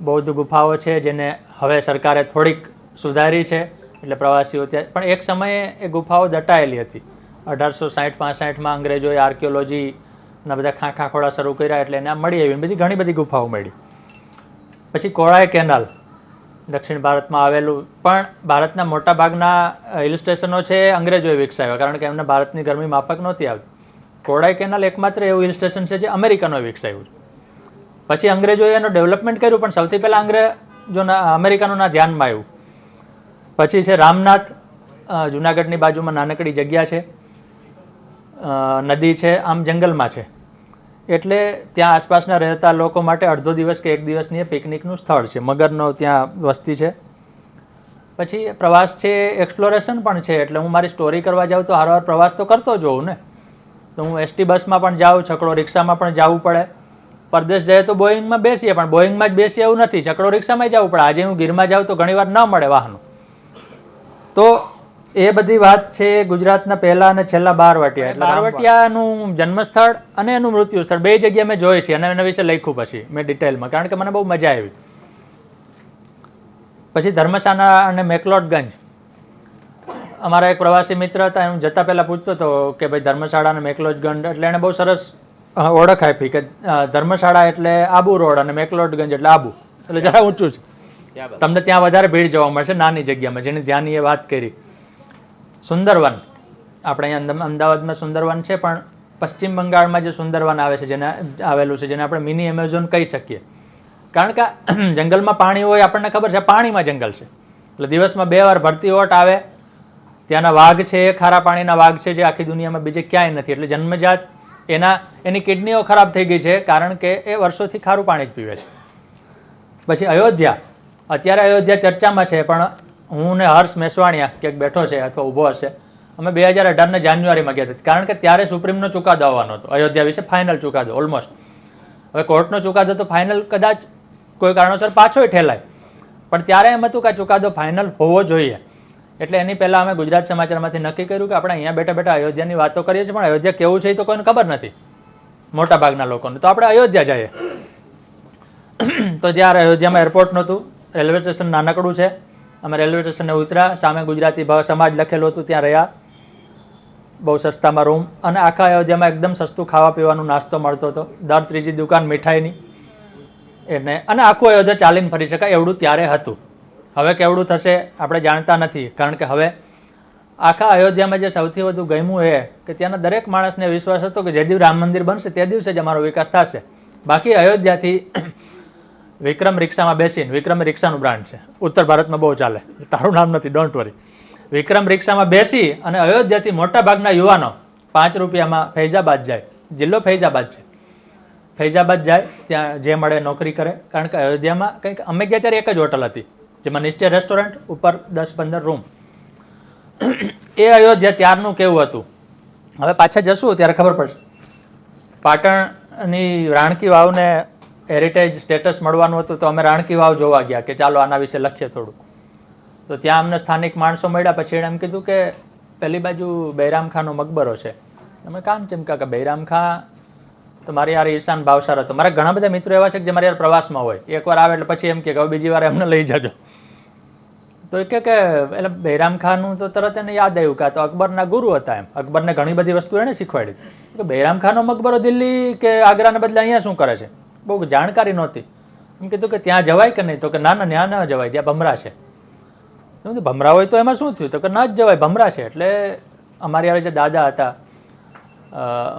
બૌદ્ધ ગુફાઓ છે જેને હવે સરકારે થોડીક સુધારી છે, એટલે પ્રવાસીઓ ત્યાં, પણ એક સમયે એ ગુફાઓ દટાયેલી હતી. 1860-65માં અંગ્રેજોએ આર્કિયોલોજી અને બધા ખાખા ખોળા શરૂ કર્યા એટલે એને આમ મળી આવી બધી ઘણી બધી ગુફાઓ મળી. પછી કોળાઈ કેનાલ દક્ષિણ ભારતમાં આવેલું, પણ ભારતના મોટા ભાગના હિલ સ્ટેશનો છે અંગ્રેજોએ વિકસાવ્યા, કારણ કે એમને ભારતની ગરમી માફક નહોતી આવતી. કોળાઈ કેનાલ એકમાત્ર એવું હિલ સ્ટેશન છે જે અમેરિકનોએ વિકસાવ્યું છે. પછી અંગ્રેજોએ એનું ડેવલપમેન્ટ કર્યું, પણ સૌથી પહેલાં અંગ્રેજોના અમેરિકનોના ધ્યાનમાં આવ્યું. પછી છે રામનાથ, જુનાગઢની બાજુમાં નાનકડી જગ્યા છે, નદી છે, આમ જંગલમાં છે, એટલે ત્યાં આસપાસના રહેતા લોકો માટે અડધો દિવસ કે એક દિવસની પિકનિકનું સ્થળ છે. મગરનો ત્યાં વસ્તી છે. પછી પ્રવાસ છે, એક્સપ્લોરેશન પણ છે, એટલે હું મારી સ્ટોરી કરવા જાઉં તો હારવાર પ્રવાસ તો કરતો જ હોઉં ને. તો હું એસટી બસમાં પણ જાઉં, છકડો રિક્ષામાં પણ જવું પડે. પરદેશ જાય તો બોઈંગમાં બેસીએ, પણ બોઈંગમાં જ બેસીએ એવું નથી, છકડો રિક્ષામાં જવું પડે. આજે હું ગીરમાં જાઉં તો ઘણીવાર ન મળે વાહનો. તો એ બધી વાત છે ગુજરાતના પહેલા અને છેલ્લા બારવટિયા. એટલે બારવટિયાનું જન્મસ્થળ અને એનું મૃત્યુ સ્થળ બે જગ્યાએ મેં જોઈ છે અને એના વિશે લખ્યું પછી મેં ડિટેલમાં, કારણ કે મને બહુ મજા આવી. પછી ધર્મશાળા અને મેકલોડગંજ, અમારા એક પ્રવાસી મિત્ર હતા, હું જતા પહેલાં પૂછતો હતો કે ભાઈ ધર્મશાળા અને મેકલોડગંજ, એટલે એણે બહુ સરસ ઓળખ આપી કે ધર્મશાળા એટલે આબુ રોડ અને મેકલોડગંજ એટલે આબુ, એટલે જરા ઊંચું છે. તમને ત્યાં વધારે ભીડ જોવા મળશે નાની જગ્યામાં, જેની ધ્યાનની એ વાત કરી. સુંદરવન, આપણે અહીંયા અમદાવાદમાં સુંદરવન છે, પણ પશ્ચિમ બંગાળમાં જે સુંદરવન આવે છે, જેને આવેલું છે, જેને આપણે મિની એમેઝોન કહી શકીએ, કારણ કે જંગલમાં પાણી હોય, આપણને ખબર છે પાણીમાં જંગલ છે, એટલે દિવસમાં 2 વાર ભરતી ઓટ આવે. ત્યાંના વાઘ છે એ ખારા પાણીના વાઘ છે, જે આખી દુનિયામાં બીજે ક્યાંય નથી, એટલે જન્મજાત એની કિડનીઓ ખરાબ થઈ ગઈ છે, કારણ કે એ વર્ષોથી ખારું પાણી જ પીવે છે. પછી અયોધ્યા, અત્યારે અયોધ્યા ચર્ચામાં છે, પણ હું ને હર્ષ મેસવાણિયા ક્યાંક બેઠો છે અથવા ઊભો હશે, અમે 2018 જાન્યુઆરીમાં ગયા હતા, કારણ કે ત્યારે સુપ્રીમનો ચુકાદો આવવાનો હતો અયોધ્યા વિશે, ફાઇનલ ચુકાદો ઓલમોસ્ટ. હવે કોર્ટનો ચુકાદો તો ફાઇનલ કદાચ કોઈ કારણોસર પાછોય ઠેલાય, પણ ત્યારે એમ હતું કે આ ચુકાદો ફાઇનલ હોવો જોઈએ. એટલે એની પહેલાં અમે ગુજરાત સમાચારમાંથી નક્કી કર્યું કે આપણે અહીંયા બેઠા બેઠા અયોધ્યાની વાતો કરીએ છીએ, પણ અયોધ્યા કેવું છે એ તો કોઈને ખબર નથી મોટા ભાગના લોકોને, તો આપણે અયોધ્યા જઈએ. તો ત્યારે અયોધ્યામાં એરપોર્ટ નહોતું, રેલવે સ્ટેશન નાનકડું છે. અમે રેલવે સ્ટેશને ઉતર્યા, સામે ગુજરાતી સમાજ લખેલું હતું, ત્યાં રહ્યા, બહુ સસ્તામાં રૂમ, અને આખા અયોધ્યામાં એકદમ સસ્તું ખાવા પીવાનું નાસ્તો મળતો હતો, દર ત્રીજી દુકાન મીઠાઈની, અને આખું અયોધ્યા ચાલીને ફરી શકાય એવડું ત્યારે હતું. હવે કેવડું થશે આપણે જાણતા નથી, કારણ કે હવે આખા અયોધ્યામાં જે સૌથી વધુ ગમ્યું એ કે ત્યાંના દરેક માણસને વિશ્વાસ હતો કે જે દિવસ રામ મંદિર બનશે તે દિવસે જ અમારો વિકાસ થશે. બાકી અયોધ્યાથી વિક્રમ રિક્ષામાં બેસીને, વિક્રમ રિક્ષાનું બ્રાન્ડ છે, ઉત્તર ભારતમાં બહુ ચાલે, તારું નામ નથી, ડોન્ટ વરી. વિક્રમ રિક્ષામાં બેસી અને અયોધ્યાથી મોટા ભાગના યુવાનો 5 રૂપિયામાં ફૈઝાબાદ જાય, જિલ્લો ફૈઝાબાદ છે, ફૈઝાબાદ જાય, ત્યાં જે મળે નોકરી કરે, કારણ કે અયોધ્યામાં કંઈક અમે ગયા ત્યારે એક જ હોટલ હતી, જેમાં નિશ્ચય રેસ્ટોરન્ટ, ઉપર 10-15 રૂમ. એ અયોધ્યા ત્યારનું કેવું હતું, હવે પાછા જશું ત્યારે ખબર પડશે. પાટણની રાણકી વાવને હેરિટેજ સ્ટેટસ મળવાનું હતું, તો અમે રાણકી વાવ જોવા ગયા કે ચાલો આના વિશે લખીએ થોડું. તો ત્યાં અમને સ્થાનિક માણસો મળ્યા, પછી એણે એમ કીધું કે પેલી બાજુ બૈરામ ખાંનો મકબરો છે. અમે કામ ચમકા કે બૈરામ ખાં તો મારી યાર ઈશાન ભાવસાર હતો. મારા ઘણા બધા મિત્રો એવા છે કે જે મારી યાર પ્રવાસમાં હોય, એકવાર આવે એટલે પછી એમ કે હવે બીજી વાર એમને લઈ જજો. તો એ કે એટલે બૈરામ ખાનનું તો તરત એને યાદ આવ્યું કે આ તો અકબરના ગુરુ હતા, એમ અકબરને ઘણી બધી વસ્તુ એને શીખવાડી. કે બૈરામ ખાનનો મકબરો દિલ્હી કે આગ્રાને બદલે અહીંયા શું કરે છે, બહુ જાણકારી નહોતી. એમ કીધું કે ત્યાં જવાય કે નહીં, તો કે ના ના ત્યાં ન જવાય, જ્યાં ભમરા છે. ભમરા હોય તો એમાં શું થયું, તો કે ન જ જવાય, ભમરા છે. એટલે અમારી યાર જે દાદા હતા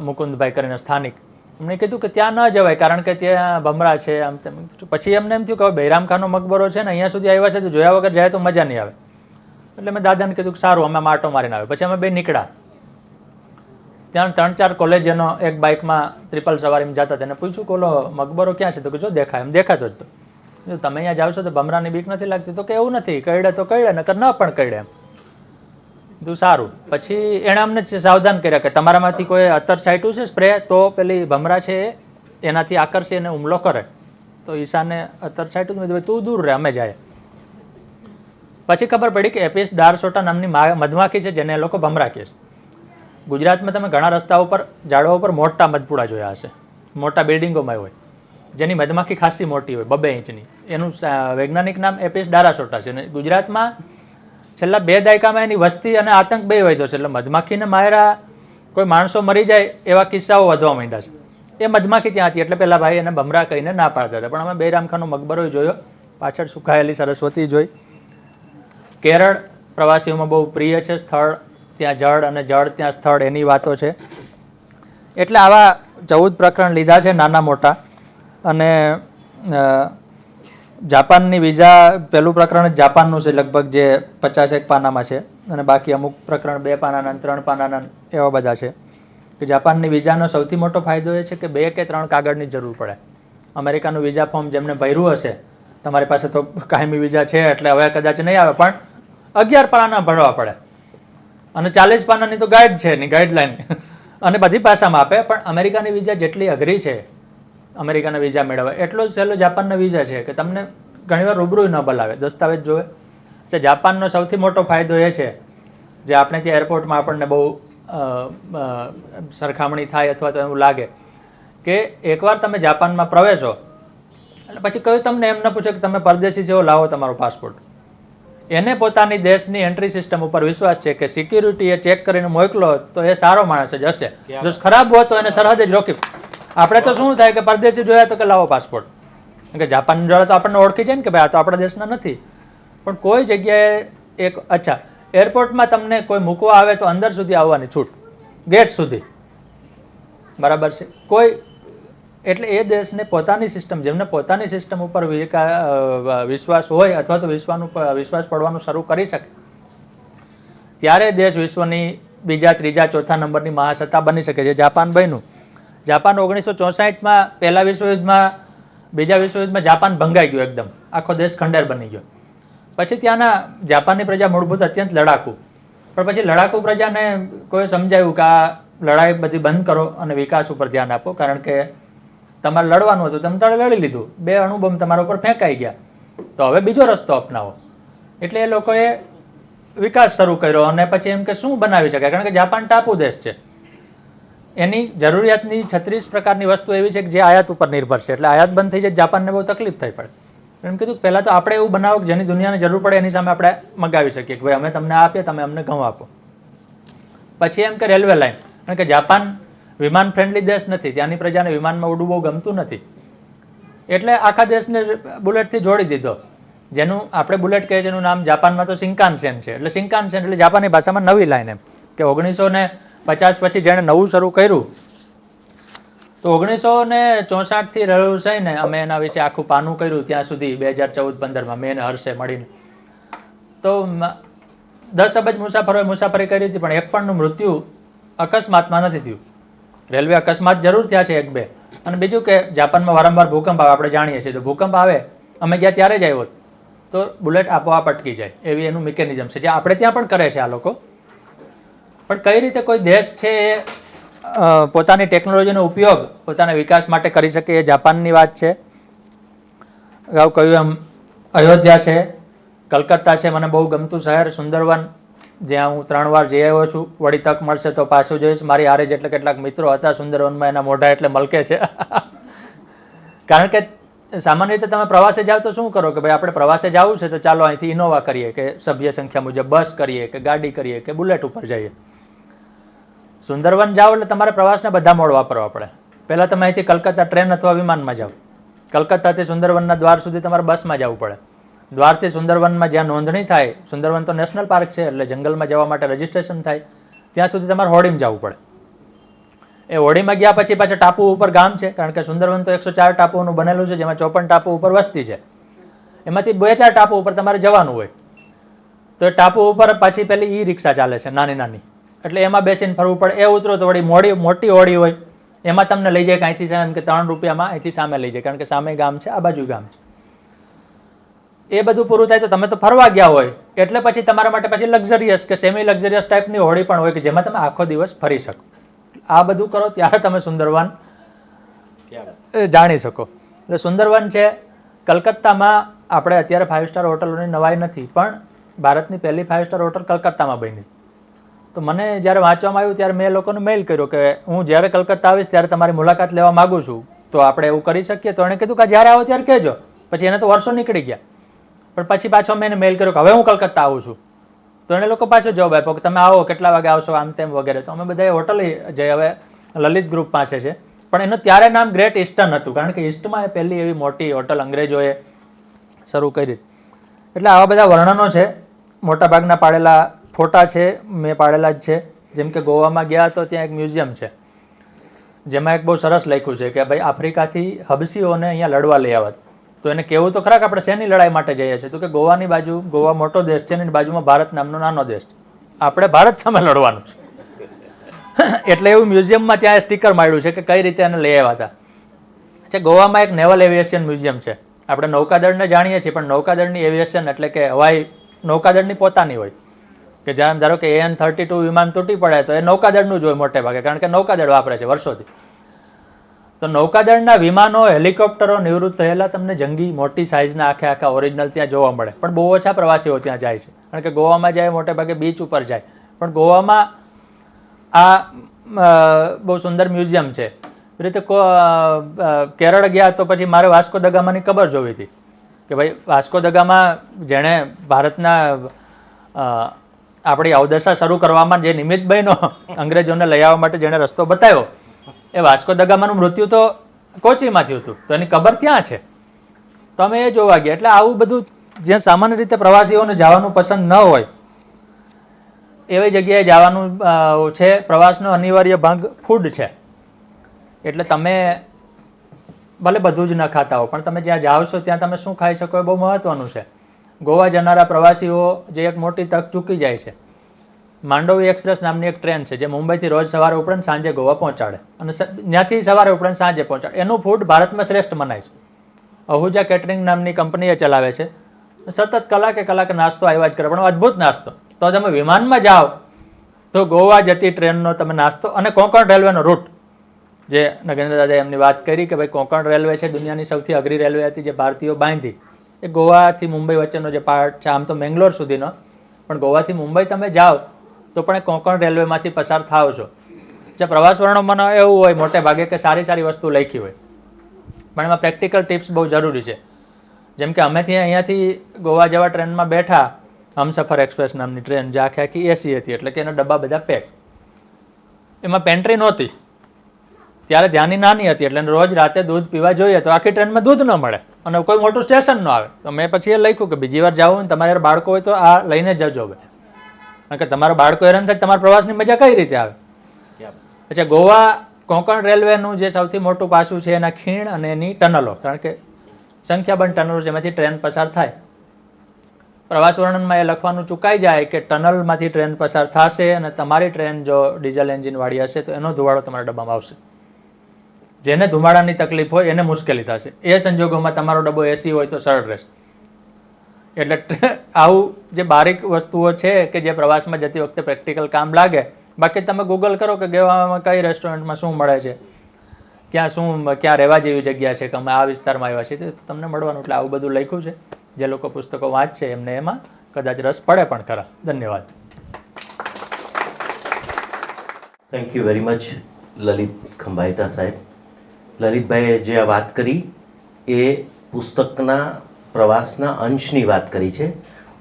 મુકુંદભાઈ કરીને સ્થાનિક, એમણે કીધું કે ત્યાં ન જવાય કારણ કે ત્યાં ભમરા છે, આમ તેમ. પછી એમને એમ થયું કે હવે બૈરામ ખાનનો મકબરો છે ને અહીંયા સુધી આવ્યા છે, તો જોયા વગર જાય તો મજા નહીં આવે. એટલે મેં દાદાને કીધું કે સારું અમે માટો મારીને આવે. પછી અમે બે નીકળ્યા, ત્યાં 3-4 કોલેજનો એક બાઇકમાં ટ્રિપલ સવારીમાં જતા, તેને પૂછ્યું કે ઓલો મકબરો ક્યાં છે, તો કે જો દેખાય, એમ દેખાતો જ. તો તમે અહીંયા જાવ છો તો ભમરાની બીક નથી લાગતી, તો કે એવું નથી, કઈડે તો કઈડે, નકર ન પણ કઈડે, એમ. તો સારું. પછી એણે અમને સાવધાન કર્યા કે તમારામાંથી કોઈ અત્તર છાંટ્યું છે સ્પ્રે, તો પેલી ભમરા છે એનાથી આકર્ષી એને હુમલો કરે. તો ઈશાને અત્તર છાંટ્યું, મેં તું દૂર રહે, અમે જાય. પછી ખબર પડી કે એપિસ ડાર્સોટા નામની મધમાખી છે, જેને એ લોકો ભમરા કહે છે. ગુજરાતમાં તમે ઘણા રસ્તા ઉપર, ઝાડવા ઉપર મોટા મધપુડા જોયા હશે, મોટા બિલ્ડિંગોમાં હોય, જેની મધમાખી ખાસી મોટી હોય, 2 ઇંચની. એનું વૈજ્ઞાનિક નામ એપિસ ડારાસોટા છે. અને ગુજરાતમાં છેલ્લા 2 દાયકામાં એની વસ્તી અને આતંક બે વધ્યો છે, એટલે મધમાખીને માર્યા કોઈ માણસો મરી જાય એવા કિસ્સાઓ વધવા માંડ્યા છે. એ મધમાખી ત્યાં હતી એટલે પેલા ભાઈ એને ભમરા કહીને ના પાડતા હતા. પણ અમે બૈરામખાનો મકબરો જોયો, પાછળ સુકાયેલી સરસ્વતી જોઈ. કેરળ પ્રવાસીઓમાં બહુ પ્રિય છે સ્થળ, ત્યાં જળ અને જળ ત્યાં સ્થળ એની વાતો છે. એટલે આવા 14 પ્રકરણ લીધા છે નાના મોટા. અને જાપાનની વિઝા પહેલું પ્રકરણ જ જાપાનનું છે લગભગ, જે 51 પાનામાં છે, અને બાકી અમુક પ્રકરણ 2 પાનાના 3 પાનાના એવા બધા છે. કે જાપાનની વિઝાનો સૌથી મોટો ફાયદો એ છે કે 2 કે 3 કાગળની જરૂર પડે. અમેરિકાનું વિઝા ફોર્મ જેમને ભર્યું હશે, તમારી પાસે તો કાયમી વિઝા છે એટલે હવે કદાચ નહીં આવે, પણ 11 પાના ભરવા પડે અને 40 પાનાની તો ગાઈડ છે એની ગાઈડલાઈન અને બધી ભાષામાં આપે. પણ અમેરિકાની વિઝા જેટલી અઘરી છે અમેરિકાના વિઝા મેળવવા, એટલો જ સહેલો જાપાનના વિઝા છે કે તમને ઘણીવાર રૂબરૂ ન બોલાવે, દસ્તાવેજ જોવે છે. જાપાનનો સૌથી મોટો ફાયદો એ છે, જે આપણે ત્યાં એરપોર્ટમાં આપણને બહુ સરખામણી થાય અથવા તો એવું લાગે કે એકવાર તમે જાપાનમાં પ્રવેશો એટલે પછી કયું તમને એમ ન પૂછે કે તમે પરદેશી છો, લાવો તમારો પાસપોર્ટ. એને પોતાની દેશની એન્ટ્રી સિસ્ટમ ઉપર વિશ્વાસ છે કે સિક્યુરિટી એ ચેક કરીને મોકલો તો એ સારો માણસ જ હશે, જો ખરાબ હોય તો એને સરહદે જ રોકી. આપણે તો શું થાય કે પરદેશી જોયા તો કે લાવો પાસપોર્ટ, કે જાપાન જોડે તો આપણને ઓળખી જાય ને કે ભાઈ આ તો આપણા દેશના નથી. પણ કોઈ જગ્યાએ એક એરપોર્ટમાં તમને કોઈ મૂકવા આવે તો અંદર સુધી આવવાની છૂટ, ગેટ સુધી, બરાબર છે. કોઈ એટલે એ દેશને પોતાની સિસ્ટમ, જેમને પોતાની સિસ્ટમ ઉપર વિશ્વાસ હોય અથવા તો વિશ્વાસ પડવાનું શરૂ કરી શકે, ત્યારે દેશ વિશ્વની બીજા, ત્રીજા, ચોથા નંબરની મહાસત્તા બની શકે છે. જાપાન બન્યું. જાપાન 1964માં પહેલા વિશ્વયુદ્ધમાં, બીજા વિશ્વયુદ્ધમાં જાપાન ભંગાઈ ગયું એકદમ, આખો દેશ ખંડેર બની ગયો. પછી ત્યાંના જાપાનની પ્રજા મૂળભૂત અત્યંત લડાકુ, પણ પછી લડાકુ પ્રજાને કોઈ સમજાવ્યું કે આ લડાઈ બધી બંધ કરો અને વિકાસ ઉપર ધ્યાન આપો, કારણ કે તમારે લડવાનું હતું, તમે લડી લીધું, 2 અણુબોમ્બ તમારા ઉપર ફેંકાઈ ગયા, તો હવે બીજો રસ્તો અપનાવો. એટલે એ લોકોએ વિકાસ શરૂ કર્યો અને પછી એમ કે શું બનાવી શકાય, કારણ કે જાપાન ટાપુ દેશ છે, એની જરૂરિયાતની 36 પ્રકારની વસ્તુ એવી છે કે જે આયાત ઉપર નિર્ભર છે. એટલે આયાત બંધ થઈ જાય જાપાનને બહુ તકલીફ થઈ પડે. એમ કીધું કે પહેલાં તો આપણે એવું બનાવો કે જેની દુનિયાને જરૂર પડે એની સામે આપણે મગાવી શકીએ કે ભાઈ અમે તમને આપીએ, તમે અમને ઘઉં આપો. પછી એમ કે રેલવે લાઇન, કારણ કે જાપાન વિમાન ફ્રેન્ડલી દેશ નથી, ત્યાંની પ્રજાને વિમાનમાં ઉડવું બહુ ગમતું નથી, એટલે આખા દેશને બુલેટથી જોડી દીધો. જેનું આપણે બુલેટ કહીએ જેનું નામ જાપાનમાં તો શિંકાનસેન છે. એટલે શિંકાનસેન એટલે જાપાની ભાષામાં નવી લાઈન, એમ કે 1950 પછી જેણે નવું શરૂ કર્યું, તો 1964 થી રહ્યું છે ને, અમે એના વિશે આખું પાનું કર્યું ત્યાં સુધી 2014-15માં મેં અને હર્ષે મળીને. તો 10 અબજ મુસાફરોએ મુસાફરી કરી હતી, પણ એક પણનું મૃત્યુ અકસ્માતમાં નથી થયું. રેલવે અકસ્માત જરૂર થયા છે 1-2, અને બીજું કે જાપાનમાં વારંવાર ભૂકંપ આવે, આપણે જાણીએ છીએ. તો ભૂકંપ આવે, અમે ગયા ત્યારે જ આવ્યો તો બુલેટ આપોઆપ અટકી જાય, એવી એનું મિકેનિઝમ છે, જે આપણે ત્યાં પણ કરે છે આ લોકો. પણ કઈ રીતે કોઈ દેશ છે એ પોતાની ટેકનોલોજીનો ઉપયોગ પોતાના વિકાસ માટે કરી શકે, એ જાપાનની વાત છે. અગાઉ કહ્યું એમ અયોધ્યા છે, કલકત્તા છે, મને બહુ ગમતું શહેર, સુંદરવન, જ્યાં હું 3 વાર જઈ આવ્યો છું. વળી તક મળશે તો પાછું જઈશ. મારી હારે જેટલા કેટલાક મિત્રો હતા સુંદરવનમાં, એના મોઢા એટલે મલકે છે. કારણ કે સામાન્ય રીતે તમે પ્રવાસે જાઓ તો શું કરો કે ભાઈ આપણે પ્રવાસે જવું છે તો ચાલો અહીંથી ઇનોવા કરીએ, કે સભ્ય સંખ્યા મુજબ બસ કરીએ, કે ગાડી કરીએ, કે બુલેટ ઉપર જઈએ. સુંદરવન જાઓ એટલે તમારે પ્રવાસના બધા મોડ વાપરવા પડે. પહેલાં તમે અહીંથી કલકત્તા ટ્રેન અથવા વિમાનમાં જાઓ, કલકત્તાથી સુંદરવનના દ્વાર સુધી તમારે બસમાં જવું પડે. દ્વારથી સુંદરવનમાં જ્યાં નોંધણી થાય, સુંદરવન તો નેશનલ પાર્ક છે એટલે જંગલમાં જવા માટે રજીસ્ટ્રેશન થાય, ત્યાં સુધી તમારે હોડીમાં જવું પડે. એ હોડીમાં ગયા પછી પાછા ટાપુ ઉપર ગામ છે, કારણ કે સુંદરવન તો 104 ટાપુઓનું બનેલું છે, જેમાં 54 ટાપુ ઉપર વસ્તી છે. એમાંથી 2-4 ટાપુ ઉપર તમારે જવાનું હોય, તો એ ટાપુ ઉપર પાછી પેલી ઈ રિક્ષા ચાલે છે નાની નાની, એટલે એમાં બેસીને ફરવું પડે. એ ઉતરો તો વળી મોટી હોડી હોય, એમાં તમને લઈ જાય કે અહીંથી એમ કે 3 રૂપિયામાં અહીંથી સામે લઈ જાય, કારણ કે સામે ગામ છે, આ બાજુ ગામ છે. એ બધું પૂરું થાય તો તમે તો ફરવા ગયા હોય, એટલે પછી તમારા માટે પછી લક્ઝરિયસ કે સેમી લક્ઝરિયસ ટાઈપની હોડી પણ હોય કે જેમાં તમે આખો દિવસ ફરી શકો. આ બધું કરો ત્યારે તમે સુંદરવન જાણી શકો. એટલે સુંદરવન છે કલકત્તામાં. આપણે અત્યારે 5 સ્ટાર હોટલોની નવાઈ નથી, પણ ભારતની પહેલી 5 સ્ટાર હોટલ કલકત્તામાં બની. તો મને જ્યારે વાંચવામાં આવ્યું ત્યારે મેં લોકોને મેઇલ કર્યો કે હું જ્યારે કલકત્તા આવીશ ત્યારે તમારી મુલાકાત લેવા માગું છું, તો આપણે એવું કરી શકીએ. તો એણે કીધું કે જ્યારે આવો ત્યારે કહેજો. પછી એને તો વર્ષો નીકળી ગયા, પણ પછી પાછો મેં એને મેઇલ કર્યો કે હવે હું કલકત્તા આવું છું. તો એને લોકો પાછો જવાબ આપ્યો કે તમે આવો, કેટલા વાગે આવશો, આમ તેમ વગેરે. તો અમે બધા હોટલ જે હવે લલિત ગ્રુપ પાસે છે, પણ એનું ત્યારે નામ ગ્રેટ ઈસ્ટર્ન હતું, કારણ કે ઈસ્ટમાં એ પહેલી એવી મોટી હોટલ અંગ્રેજોએ શરૂ કરી. એટલે આવા બધા વર્ણનો છે, મોટાભાગના પાડેલા ફોટા છે, મેં પાડેલા જ છે. જેમ કે ગોવામાં ગયા તો ત્યાં એક મ્યુઝિયમ છે, જેમાં એક બહુ સરસ લખ્યું છે કે ભાઈ આફ્રિકાથી હબસીઓને અહીંયા લડવા લઈ આવત. તો એને કહેવું તો ખરા કે આપણે શેની લડાઈ માટે જઈએ છીએ? તો કે ગોવાની બાજુ, ગોવા મોટો દેશ છે, એની બાજુમાં ભારત નામનો નાનો દેશ છે, આપણે ભારત સામે લડવાનું છે. એટલે એવું મ્યુઝિયમમાં ત્યાં સ્ટીકર માર્યું છે કે કઈ રીતે એને લઈ આવ્યા હતા. અચ્છા, ગોવામાં એક નેવલ એવિએશન મ્યુઝિયમ છે. આપણે નૌકાદળને જાણીએ છીએ, પણ નૌકાદળની એવિએશન એટલે કે હવાઈ નૌકાદળની પોતાની હોય, કે જ્યાં ધારો કે AN-32 વિમાન તૂટી પડે તો એ નૌકાદળનું જ હોય મોટે ભાગે, કારણ કે નૌકાદળ વાપરે છે વર્ષોથી. તો નૌકાદળના વિમાનો, હેલિકોપ્ટરો નિવૃત્ત થયેલા તમને જંગી મોટી સાઇઝના આખા ઓરિજિનલ ત્યાં જોવા મળે. પણ બહુ ઓછા પ્રવાસીઓ ત્યાં જાય છે, કારણ કે ગોવામાં જાય મોટે ભાગે બીચ ઉપર જાય. પણ ગોવામાં આ બહુ સુંદર મ્યુઝિયમ છે. એ રીતે કેરળ ગયા તો પછી મારે વાસ્કો દ ગામાની કબર જોવી હતી કે ભાઈ વાસ્કો દ ગામા જેણે ભારતના આપણી અવદશા શરૂ કરવામાં જે નિમિત્ત બન્યો, અંગ્રેજોને લઈ આવવા માટે જેણે રસ્તો બતાવ્યો, એ વાસ્કો દ ગામાનું મૃત્યુ તો કોચીમાં થયું હતું, તો એની કબર ત્યાં છે. તો અમે એ જોવા ગયા. એટલે આવું બધું જ્યાં સામાન્ય રીતે પ્રવાસીઓને જવાનું પસંદ ન હોય એવી જગ્યાએ જવાનું છે. પ્રવાસનો અનિવાર્ય ભાગ ફૂડ છે. એટલે તમે ભલે બધું જ ન ખાતા હો, પણ તમે જ્યાં જાઓ છો ત્યાં તમે શું ખાઈ શકો એ બહુ મહત્વનું છે. ગોવા જનારા પ્રવાસીઓ જે એક મોટી તક ચૂકી જાય છે. માંડોવી એક્સપ્રેસ નામની એક ટ્રેન છે જે મુંબઈથી રોજ સવારે ઉપરાંત સાંજે ગોવા પહોંચાડે, અને ત્યાંથી સવારે ઉપરાંત સાંજે પહોંચાડે. એનું ફૂડ ભારતમાં શ્રેષ્ઠ મનાય છે. અહુજા કેટરિંગ નામની કંપની એ ચલાવે છે. સતત કલાકે નાસ્તો આવ્યા જ કરે, પણ અદ્ભુત નાસ્તો. તો તમે વિમાનમાં જાઓ તો ગોવા જતી ટ્રેનનો તમે નાસ્તો, અને કોંકણ રેલવેનો રૂટ, જે નગેન્દ્ર દાદાએ એમની વાત કરી કે ભાઈ કોંકણ રેલવે છે દુનિયાની સૌથી અઘરી રેલવે હતી જે ભારતીયો બાંધી. એ ગોવાથી મુંબઈ વચ્ચેનો જે પાર્ટ છે, આમ તો મેંગ્લોર સુધીનો, પણ ગોવાથી મુંબઈ તમે જાઓ તો પણ એ કોંકણ રેલવેમાંથી પસાર થાવ છો. જે પ્રવાસ વર્ણનમાં એવું હોય મોટે ભાગે કે સારી વસ્તુ લખી હોય, પણ એમાં પ્રેક્ટિકલ ટિપ્સ બહુ જરૂરી છે. જેમ કે અમે અહીંયાથી ગોવા જેવા ટ્રેનમાં બેઠા, હમસફર એક્સપ્રેસ નામની ટ્રેન, જે આખી એસી હતી, એટલે કે એના ડબ્બા બધા પેક. એમાં પેન્ટ્રી નહોતી, ત્યારે ધ્યાની નાની હતી, એટલે રોજ રાતે દૂધ પીવા જોઈએ તો આખી ટ્રેનમાં દૂધ ન મળે અને કોઈ મોટું સ્ટેશન ન આવે. તો મેં પછી એ લખ્યું કે બીજી વાર જાઓ ને તમારે બાળકો હોય તો આ લઈને જજો, કારણ કે તમારા બાળકો હેરાન થાય, તમારા પ્રવાસની મજા કઈ રીતે આવે. અચ્છા, ગોવા કોંકણ રેલવેનું જે સૌથી મોટું પાસું છે એના ખીણ અને એની ટનલો, કારણ કે સંખ્યાબંધ ટનલો જેમાંથી ટ્રેન પસાર થાય. પ્રવાસ વર્ણનમાં એ લખવાનું ચૂકાઈ જાય કે ટનલમાંથી ટ્રેન પસાર થશે, અને તમારી ટ્રેન જો ડીઝલ એન્જિનવાળી હશે તો એનો ધુવાડો તમારા ડબ્બામાં આવશે. જેને ધુમાડાની તકલીફ હોય એને મુશ્કેલી થશે. એ સંજોગોમાં તમારો ડબ્બો એસી હોય તો સરળ રહેશે. એટલે આવું જે બારીક વસ્તુઓ છે કે જે પ્રવાસમાં જતી વખતે પ્રેક્ટિકલ કામ લાગે. બાકી તમે ગૂગલ કરો કે ગોવામાં કઈ રેસ્ટોરન્ટમાં શું મળે છે, ક્યાં રહેવા જેવી જગ્યા છે, કે અમે આ વિસ્તારમાં આવ્યા છીએ, તો તમને મળવાનું. એટલે આવું બધું લખ્યું છે. જે લોકો પુસ્તકો વાંચશે એમને એમાં કદાચ રસ પડે પણ ખરા. ધન્યવાદ. Thank you very much Lalit Khambhaita સાહેબ. લલિતભાઈએ જે આ વાત કરી એ પુસ્તકના પ્રવાસના અંશની વાત કરી છે,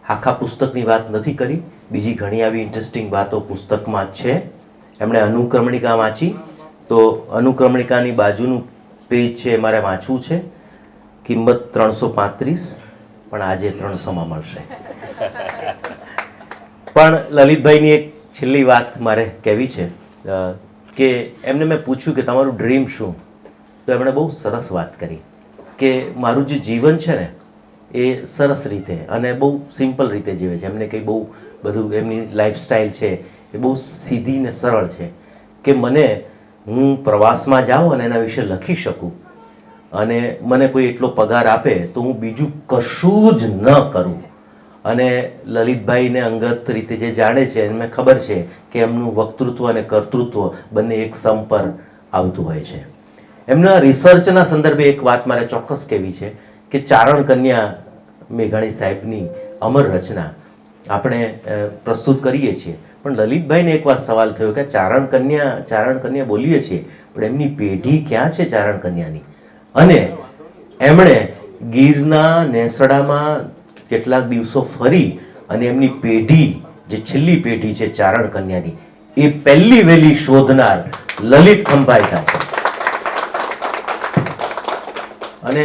આખા પુસ્તકની વાત નથી કરી. બીજી ઘણી આવી ઇન્ટરેસ્ટિંગ વાતો પુસ્તકમાં જ છે. એમણે અનુક્રમણિકા વાંચી, તો અનુક્રમણિકાની બાજુનું પેજ છે એ મારે વાંચવું છે. કિંમત 335, પણ આજે 300માં મળશે. પણ લલિતભાઈની એક છેલ્લી વાત મારે કહેવી છે કે એમને મેં પૂછ્યું કે તમારું ડ્રીમ શું, તો એમણે બહુ સરસ વાત કરી કે મારું જે જીવન છે ને એ સરસ રીતે અને બહુ સિમ્પલ રીતે જીવે છે. એમને કંઈ બહુ બધું એમની લાઈફસ્ટાઈલ છે એ બહુ સીધી ને સરળ છે કે હું પ્રવાસમાં જાઉં અને એના વિશે લખી શકું, અને મને કોઈ એટલો પગાર આપે તો હું બીજું કશું જ ન કરું. અને લલિતભાઈને અંગત રીતે જે જાણે છે એમને ખબર છે કે એમનું વક્તૃત્વ અને કર્તૃત્વ બંને એક સમ પર આવતું હોય છે. એમના રિસર્ચના સંદર્ભે એક વાત મારે ચોક્કસ કહેવી છે કે ચારણ કન્યા મેઘાણી સાહેબની અમર રચના આપણે પ્રસ્તુત કરીએ છીએ, પણ લલિતભાઈને એકવાર સવાલ થયો કે ચારણ કન્યા બોલીએ છીએ, પણ એમની પેઢી ક્યાં છે ચારણ કન્યાની? અને એમણે ગીરના નેસડામાં કેટલાક દિવસો ફરી અને એમની પેઢી, જે છેલ્લી પેઢી છે ચારણ કન્યાની, એ પહેલી વહેલી શોધનાર લલિત ખંભાઈતા છે. અને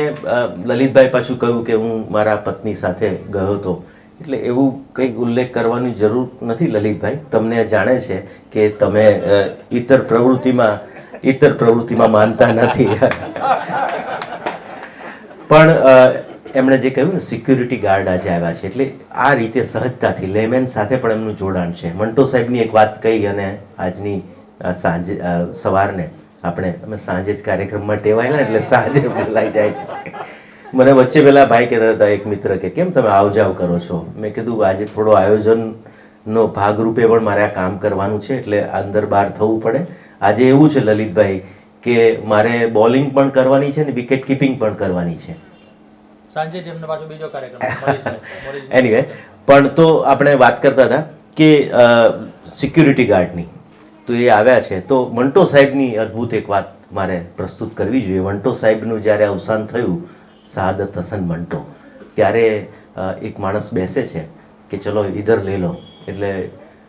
લલિતભાઈ પાછું કહ્યું કે હું મારા પત્ની સાથે ગયો હતો, એટલે એવું કંઈ ઉલ્લેખ કરવાની જરૂર નથી લલિતભાઈ. તમને જાણે છે કે તમે ઇતર પ્રવૃત્તિમાં માનતા નથી. પણ એમણે જે કહ્યું ને સિક્યુરિટી ગાર્ડ આજે આવ્યા છે, એટલે આ રીતે સહજતાથી લેમેન સાથે પણ એમનું જોડાણ છે. મંટો સાહેબની એક વાત કહી અને આજની સાંજે સવારને અમે સાંજે જ કાર્યક્રમમાં ટેવાયેલા એટલે સાંજે બોલાઈ જાય છે. મને વચ્ચે પેલા ભાઈ કહેતા હતા એક મિત્ર કે કેમ તમે આવ જાવ કરો છો. મેં કીધું આજે થોડો આયોજનનો ભાગરૂપે પણ મારે આ કામ કરવાનું છે, એટલે અંદર બહાર થવું પડે. આજે એવું છે લલિતભાઈ કે મારે બોલિંગ પણ કરવાની છે ને વિકેટ કીપિંગ પણ કરવાની છે. સાંજે જ એમને પાછો બીજો કાર્યક્રમ. એનીવે, પણ તો આપણે વાત કરતા હતા કે સિક્યુરિટી ગાર્ડની, તો એ આવ્યા છે. તો મંટો સાહેબની અદ્ભુત એક વાત મારે પ્રસ્તુત કરવી જોઈએ. મંટો સાહેબનું જ્યારે અવસાન થયું, શહાદત હસન મંટો, ત્યારે એક માણસ બેસે છે કે ચલો ઇધર લે લો, એટલે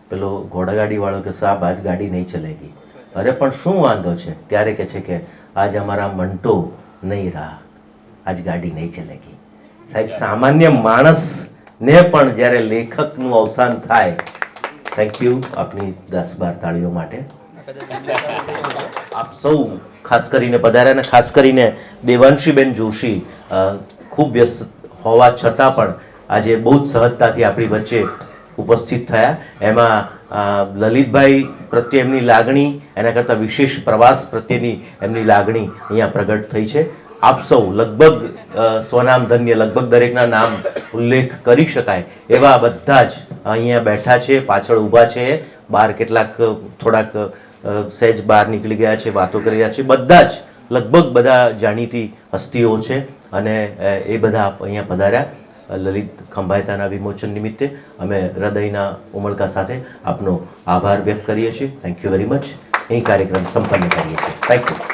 પેલો ઘોડાગાડીવાળો કે સાહેબ આજ ગાડી નહીં ચલેગી. અરે પણ શું વાંધો છે? ત્યારે કહે છે કે આજ અમારા મંટો નહીં રહા, આજ ગાડી નહીં ચલેગી. સાહેબ, સામાન્ય માણસને પણ જ્યારે લેખકનું અવસાન થાય, થેન્ક યુ આપની 10-12 તાળીઓ માટે. આપ સૌ ખાસ કરીને પધાર્યા, અને ખાસ કરીને દેવાંશીબેન જોશી ખૂબ વ્યસ્ત હોવા છતાં પણ આજે બહુ જ સહજતાથી આપણી વચ્ચે ઉપસ્થિત થયા. એમાં લલિતભાઈ પ્રત્યે એમની લાગણી, એના કરતાં વિશેષ પ્રવાસ પ્રત્યેની એમની લાગણી અહીંયા પ્રગટ થઈ છે. આપ સૌ લગભગ સ્વનામ ધન્ય, લગભગ દરેકના નામ ઉલ્લેખ કરી શકાય એવા બધા જ અહીંયા બેઠા છે, પાછળ ઊભા છે, બહાર કેટલાક થોડાક સહેજ બહાર નીકળી ગયા છે, વાતો કરી રહ્યા છે. બધા જ લગભગ બધા જાણીતી હસ્તીઓ છે અને એ બધા અહીંયા પધાર્યા. લલિત ખંભાયતાના વિમોચન નિમિત્તે અમે હૃદયના ઉમળકા સાથે આપનો આભાર વ્યક્ત કરીએ છીએ. Thank you very much. અહીં કાર્યક્રમ સંપન્ન કરીએ છીએ. Thank you.